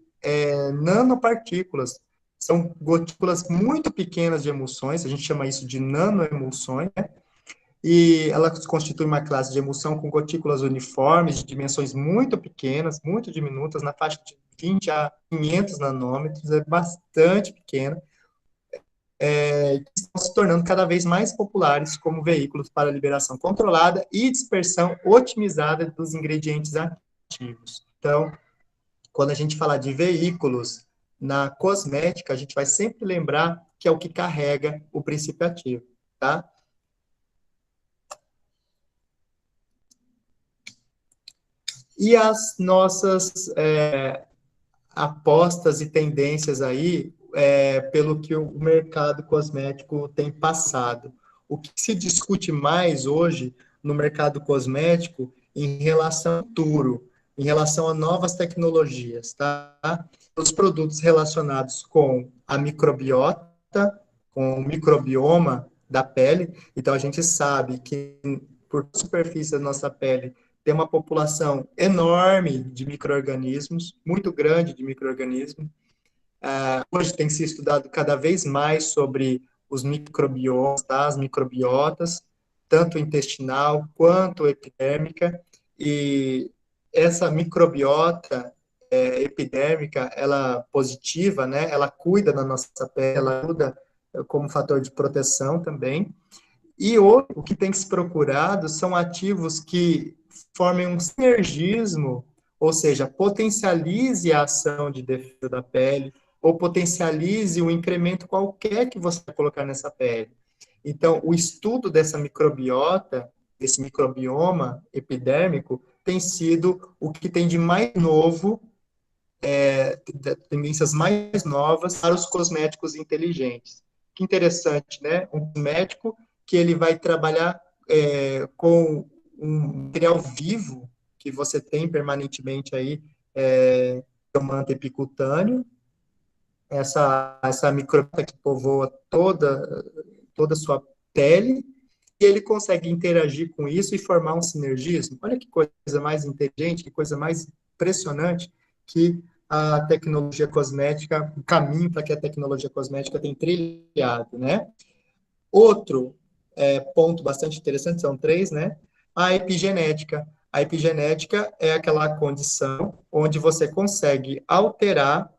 nanopartículas, são gotículas muito pequenas de emulsões, a gente chama isso de nanoemulsões, né? E elas constituem uma classe de emulsão com gotículas uniformes, de dimensões muito pequenas, muito diminutas, na faixa de 20 a 500 nanômetros, é bastante pequena, que estão se tornando cada vez mais populares como veículos para liberação controlada e dispersão otimizada dos ingredientes ativos. Então, quando a gente fala de veículos na cosmética, a gente vai sempre lembrar que é o que carrega o princípio ativo, tá? E as nossas apostas e tendências aí, pelo que o mercado cosmético tem passado. O que se discute mais hoje no mercado cosmético em relação ao futuro, em relação a novas tecnologias, tá? Os produtos relacionados com a microbiota, com o microbioma da pele. Então, a gente sabe que por superfície da nossa pele tem uma população enorme de micro-organismos, muito grande de micro-organismos. Hoje tem se estudado cada vez mais sobre os microbiomas, tá? As microbiotas, tanto intestinal quanto epidérmica, e essa microbiota epidérmica, ela positiva, né? Ela cuida da nossa pele, ela ajuda como fator de proteção também. E o que tem se procurado são ativos que formem um sinergismo, ou seja, potencialize a ação de defesa da pele, ou potencialize o incremento qualquer que você colocar nessa pele. Então, o estudo dessa microbiota, desse microbioma epidérmico, tem sido o que tem de mais novo, tendências mais novas para os cosméticos inteligentes. Que interessante, né? Um cosmético que ele vai trabalhar com um material vivo que você tem permanentemente aí, o manto epicutâneo, essa microbiota que povoa toda a sua pele, e ele consegue interagir com isso e formar um sinergismo. Olha que coisa mais inteligente, que coisa mais impressionante que a tecnologia cosmética, o caminho para que a tecnologia cosmética tem trilhado, né? Outro ponto bastante interessante, são três, né? A epigenética. A epigenética é aquela condição onde você consegue alterar,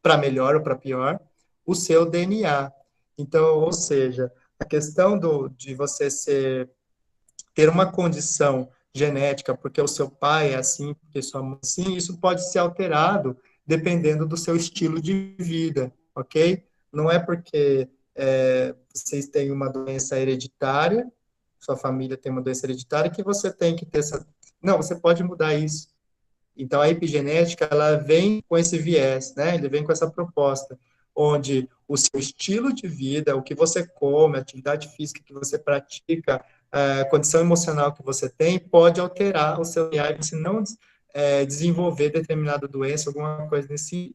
para melhor ou para pior, o seu DNA. Então, ou seja, a questão de você ter uma condição genética, porque o seu pai é assim, porque sua mãe é assim, isso pode ser alterado dependendo do seu estilo de vida, ok? Não é porque vocês têm uma doença hereditária, sua família tem uma doença hereditária, que você tem que ter essa... Não, você pode mudar isso. Então, a epigenética, ela vem com esse viés, né? Ele vem com essa proposta, onde o seu estilo de vida, o que você come, a atividade física que você pratica, a condição emocional que você tem, pode alterar o seu DNA, se não desenvolver determinada doença, alguma coisa nesse.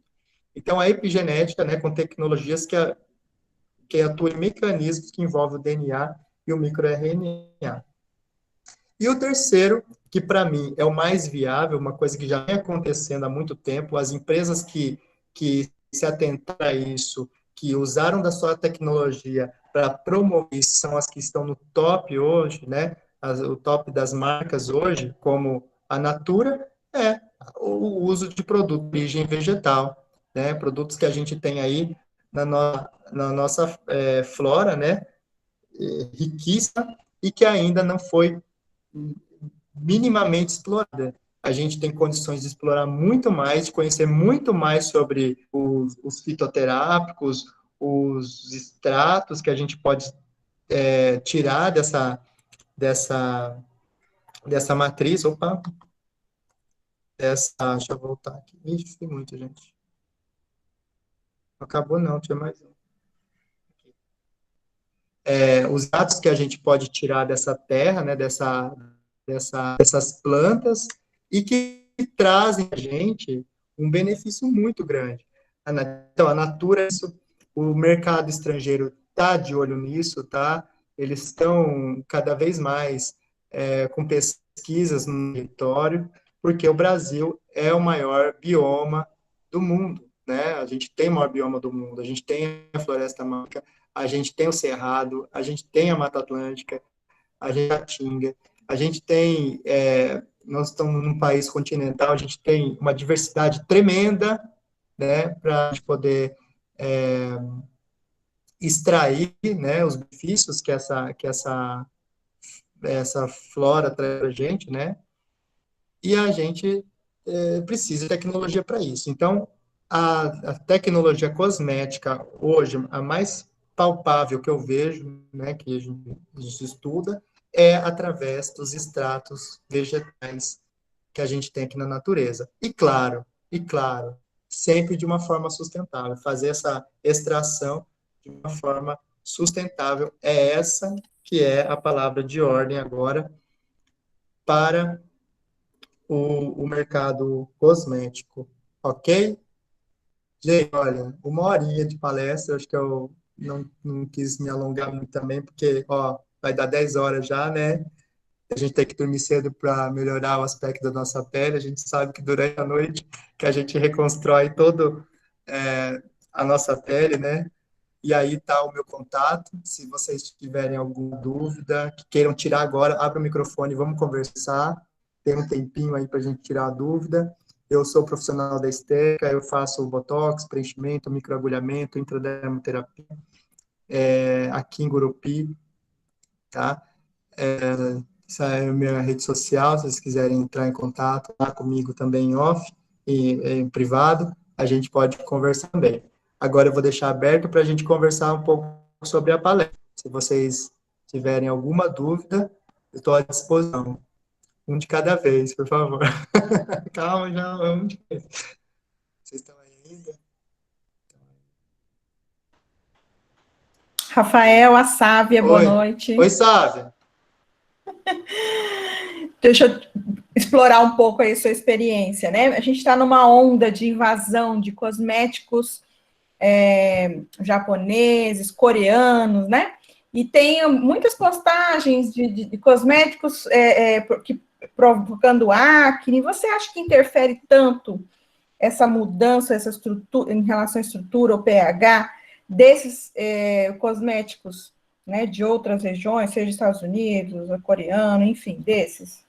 Então, a epigenética, né, com tecnologias que atuam em mecanismos que envolvem o DNA e o microRNA. E o terceiro, que para mim é o mais viável, uma coisa que já vem acontecendo há muito tempo, as empresas que se atentaram a isso, que usaram da sua tecnologia para promover isso, são as que estão no top hoje, né? O top das marcas hoje, como a Natura, é o uso de produto de origem vegetal, né? Produtos que a gente tem aí na nossa flora, né? Riquíssima, e que ainda não foi minimamente explorada. a gente tem condições de explorar muito mais, de conhecer muito mais sobre os fitoterápicos, os extratos que a gente pode tirar dessa, dessa matriz. Opa, deixa eu voltar aqui. Ixi, tem muito, gente. Acabou não, tinha mais um. Os dados que a gente pode tirar dessa terra, né, dessas plantas, e que trazem a gente um benefício muito grande. Então, a Natura, o mercado estrangeiro está de olho nisso, tá? Eles estão cada vez mais com pesquisas no território, porque o Brasil é o maior bioma do mundo, né? A gente tem o maior bioma do mundo, a gente tem a floresta amazônica, a gente tem o Cerrado, a gente tem a Mata Atlântica, a gente tem a Caatinga, a gente tem, nós estamos num país continental, a gente tem uma diversidade tremenda, né, para a gente poder extrair, né, os benefícios que essa flora traz para a gente, né, e a gente precisa de tecnologia para isso. Então, a tecnologia cosmética, hoje, a mais palpável que eu vejo, né, que a gente estuda, é através dos extratos vegetais que a gente tem aqui na natureza. E claro, sempre de uma forma sustentável. Fazer essa extração de uma forma sustentável é essa que é a palavra de ordem agora para o mercado cosmético, ok? Gente, olha, uma horinha de palestra, acho que eu não quis me alongar muito também, porque, ó, vai dar 10 horas já, né? A gente tem que dormir cedo para melhorar o aspecto da nossa pele. A gente sabe que durante a noite que a gente reconstrói todo a nossa pele, né? E aí está o meu contato. Se vocês tiverem alguma dúvida, que queiram tirar agora, abra o microfone, vamos conversar. Tem um tempinho aí para a gente tirar a dúvida. Eu sou profissional da estética, eu faço botox, preenchimento, microagulhamento, intradermoterapia, aqui em Gurupi, tá? Essa é a minha rede social, se vocês quiserem entrar em contato lá comigo também em off e em privado, a gente pode conversar também. Agora eu vou deixar aberto para a gente conversar um pouco sobre a palestra. Se vocês tiverem alguma dúvida, eu estou à disposição. Um de cada vez, por favor. Calma, já vamos de vez. Vocês estão aí ainda? Rafael, a Sávia, boa Oi. noite. Oi, Sávia. Deixa eu explorar um pouco aí a sua experiência, né? A gente está numa onda de invasão de cosméticos japoneses, coreanos, né? E tem muitas postagens de cosméticos provocando acne. Você acha que interfere tanto essa mudança, essa estrutura, em relação à estrutura ou pH desses cosméticos, né, de outras regiões, seja Estados Unidos, coreano, enfim, desses?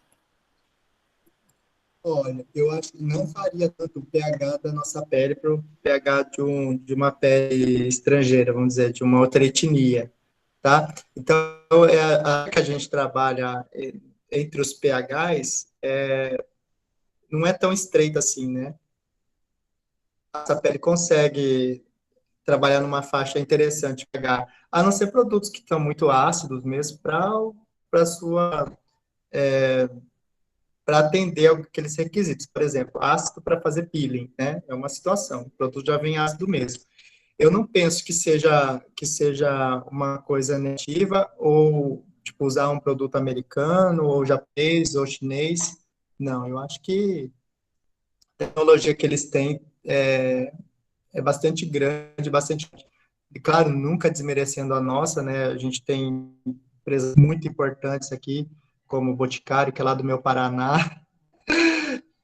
Olha, eu acho que não varia tanto o pH da nossa pele para o pH de uma pele estrangeira, vamos dizer, de uma outra etnia, tá? Então, a que a gente trabalha entre os pHs não é tão estreita assim, né? Essa pele consegue trabalhar numa faixa interessante pH, a não ser produtos que estão muito ácidos mesmo para sua para atender aqueles requisitos. Por exemplo, ácido para fazer peeling, né? É uma situação, o produto já vem ácido mesmo. Eu não penso que seja uma coisa negativa ou tipo usar um produto americano ou japonês ou chinês. Não, eu acho que a tecnologia que eles têm é bastante grande, bastante. E claro, nunca desmerecendo a nossa, né? A gente tem empresas muito importantes aqui, como o Boticário, que é lá do meu Paraná.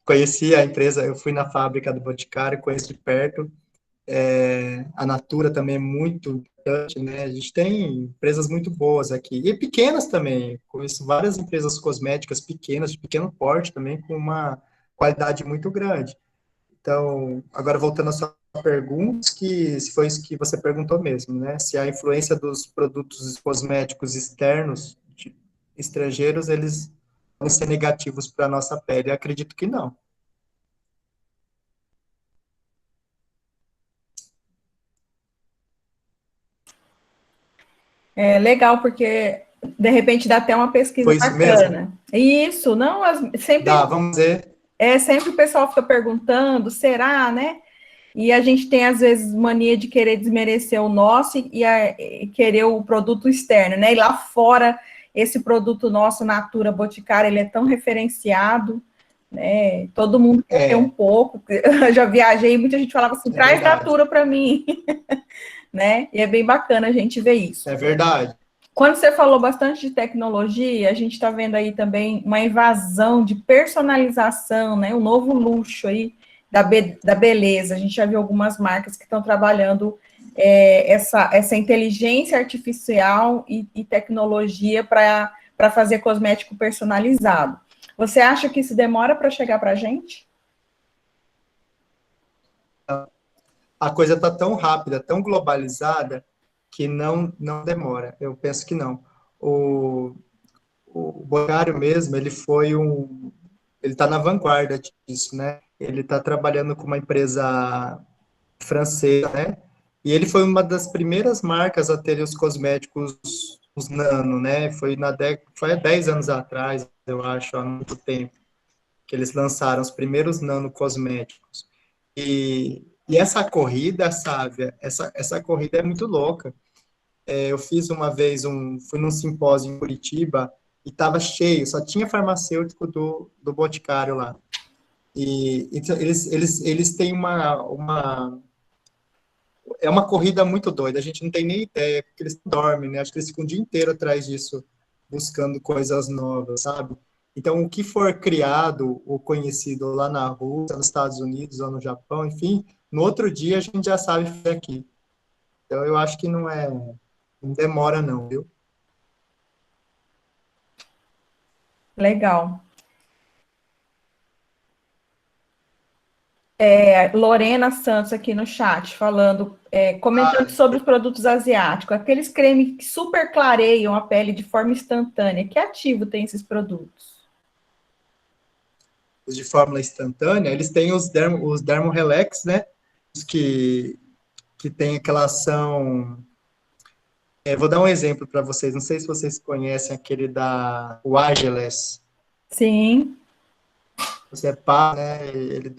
Conheci a empresa, eu fui na fábrica do Boticário, conheço de perto. A Natura também é muito importante, né? A gente tem empresas muito boas aqui, e pequenas também. Conheço várias empresas cosméticas pequenas, de pequeno porte também, com uma qualidade muito grande. Então, agora voltando à sua pergunta, que se foi isso que você perguntou mesmo, né? Se a influência dos produtos cosméticos externos, estrangeiros, eles ser negativos para a nossa pele? Eu acredito que não. É legal, porque de repente dá até uma pesquisa Foi isso mesmo? bacana. Isso, não, Dá, sempre vamos ver. sempre o pessoal fica perguntando, será, né? E a gente tem, às vezes, mania de querer desmerecer o nosso e querer o produto externo, né? E lá fora, esse produto nosso, Natura Boticário, ele é tão referenciado, né? Todo mundo quer ter um É, pouco. Eu já viajei e muita gente falava assim, é traz verdade. Natura para mim, né? E é bem bacana a gente ver isso. É verdade. Quando você falou bastante de tecnologia, a gente está vendo aí também uma invasão de personalização, né? Um novo luxo aí da beleza. A gente já viu algumas marcas que estão trabalhando essa inteligência artificial e tecnologia para fazer cosmético personalizado. Você acha que isso demora para chegar para a gente? A coisa está tão rápida, tão globalizada, que não demora. Eu penso que não. O, o Bogário mesmo, ele está na vanguarda disso, né? Ele está trabalhando com uma empresa francesa, né? E ele foi uma das primeiras marcas a ter os cosméticos, os nano, né? Foi há 10 anos atrás, eu acho, há muito tempo, que eles lançaram os primeiros nano cosméticos. E essa corrida, Sávia, essa corrida é muito louca. Eu fiz uma vez fui num simpósio em Curitiba e estava cheio, só tinha farmacêutico do Boticário lá. E então, eles têm é uma corrida muito doida, a gente não tem nem ideia, porque eles dormem, né? Acho que eles ficam o dia inteiro atrás disso, buscando coisas novas, sabe? Então, o que for criado ou conhecido lá na Rússia, nos Estados Unidos ou no Japão, enfim, no outro dia a gente já sabe fazer aqui. Então, eu acho que não demora não, viu? Legal. Lorena Santos aqui no chat, falando, comentando Ah, sobre os produtos asiáticos, aqueles cremes que super clareiam a pele de forma instantânea. Que ativo tem esses produtos? os de fórmula instantânea, eles têm os Dermo Relax, né? Os que tem aquela ação. Vou dar um exemplo para vocês. Não sei se vocês conhecem aquele o Ageless. Sim, Você pá, né? Ele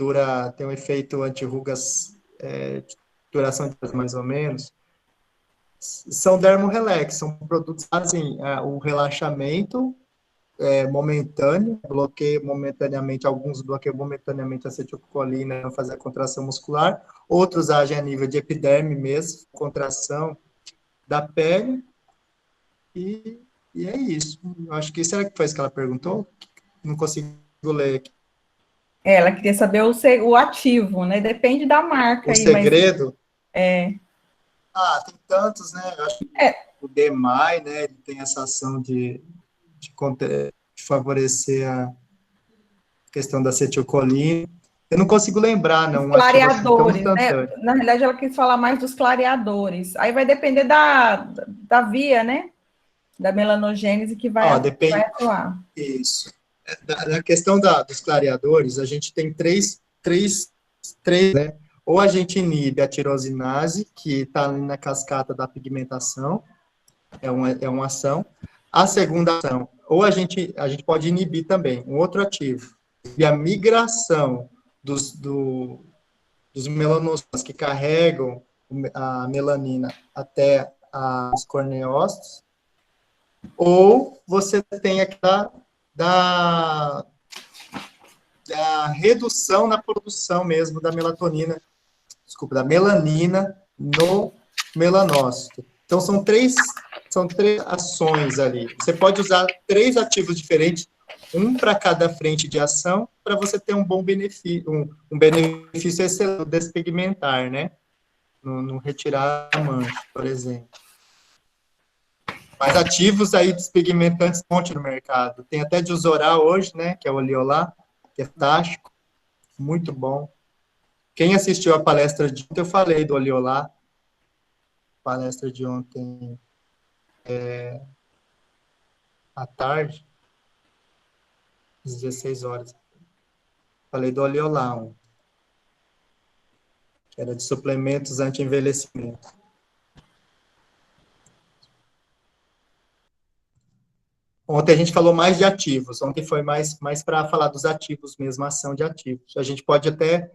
tem um efeito anti-rugas, duração de mais ou menos. São dermorelax, são produtos que fazem o relaxamento momentâneo, bloqueia momentaneamente, alguns bloqueiam momentaneamente a acetilcolina para fazer a contração muscular, outros agem a nível de epiderme mesmo, contração da pele, e, e é isso. Eu acho que, será que foi isso que ela perguntou? Não consigo ler aqui. ela queria saber o ativo, né? Depende da marca O aí, mas segredo, tem tantos, né? Eu acho que é, o DMAI, né, ele tem essa ação de favorecer a questão da acetilcolina. Eu não consigo lembrar, os não, um ativo assim tão clareadores, né? instantâneo. Na realidade, ela quis falar mais dos clareadores. Aí vai depender da via, né? Da melanogênese que Ó, vai depende, atuar. isso. Na questão dos clareadores, a gente tem três, né? Ou a gente inibe a tirosinase, que está na cascata da pigmentação, é uma ação. A segunda ação, ou a gente pode inibir também, um outro ativo, e a migração dos melanócitos que carregam a melanina até os corneócitos, ou você tem aquela da, da redução na produção mesmo da melatonina, desculpa, da melanina no melanócito. Então, são três ações ali. Você pode usar três ativos diferentes, um para cada frente de ação, para você ter um bom benefício, um benefício excelente despigmentar, né? No retirar a mancha, por exemplo. Mas ativos aí despigmentantes monte no mercado. Tem até de Usoral hoje, né? Que é o Oleolá, que é fantástico, muito bom. Quem assistiu a palestra de ontem, eu falei do Oleolá, palestra de ontem à tarde. às 16 horas. Falei do Oleolam, que era de suplementos anti-envelhecimento. Ontem a gente falou mais de ativos, ontem foi mais para falar dos ativos mesmo, a ação de ativos. A gente pode até,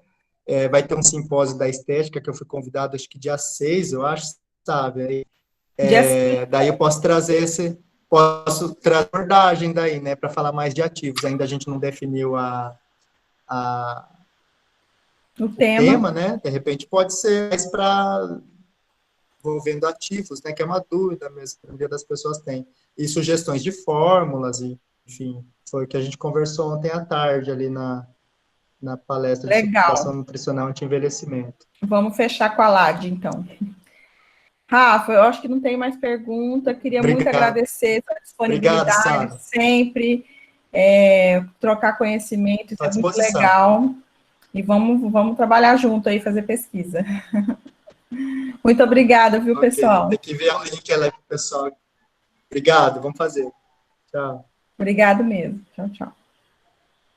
vai ter um simpósio da estética, que eu fui convidado, acho que dia 6, eu acho, sabe? Daí eu posso trazer abordagem daí, né, para falar mais de ativos. Ainda a gente não definiu o tema, né? De repente pode ser mais para envolvendo ativos, né? Que é uma dúvida mesmo que a maioria das pessoas tem. E sugestões de fórmulas, e, enfim, foi o que a gente conversou ontem à tarde ali na palestra de suplementação nutricional anti-envelhecimento. Vamos fechar com a LAD, então. Rafa, eu acho que não tem mais pergunta. Queria muito agradecer a disponibilidade sempre, trocar conhecimento, isso é muito legal. E vamos trabalhar junto aí, fazer pesquisa. Muito obrigada, viu, pessoal? Tem que ver o link ali para o pessoal. Obrigado, vamos fazer. Tchau. Obrigado mesmo. Tchau, tchau.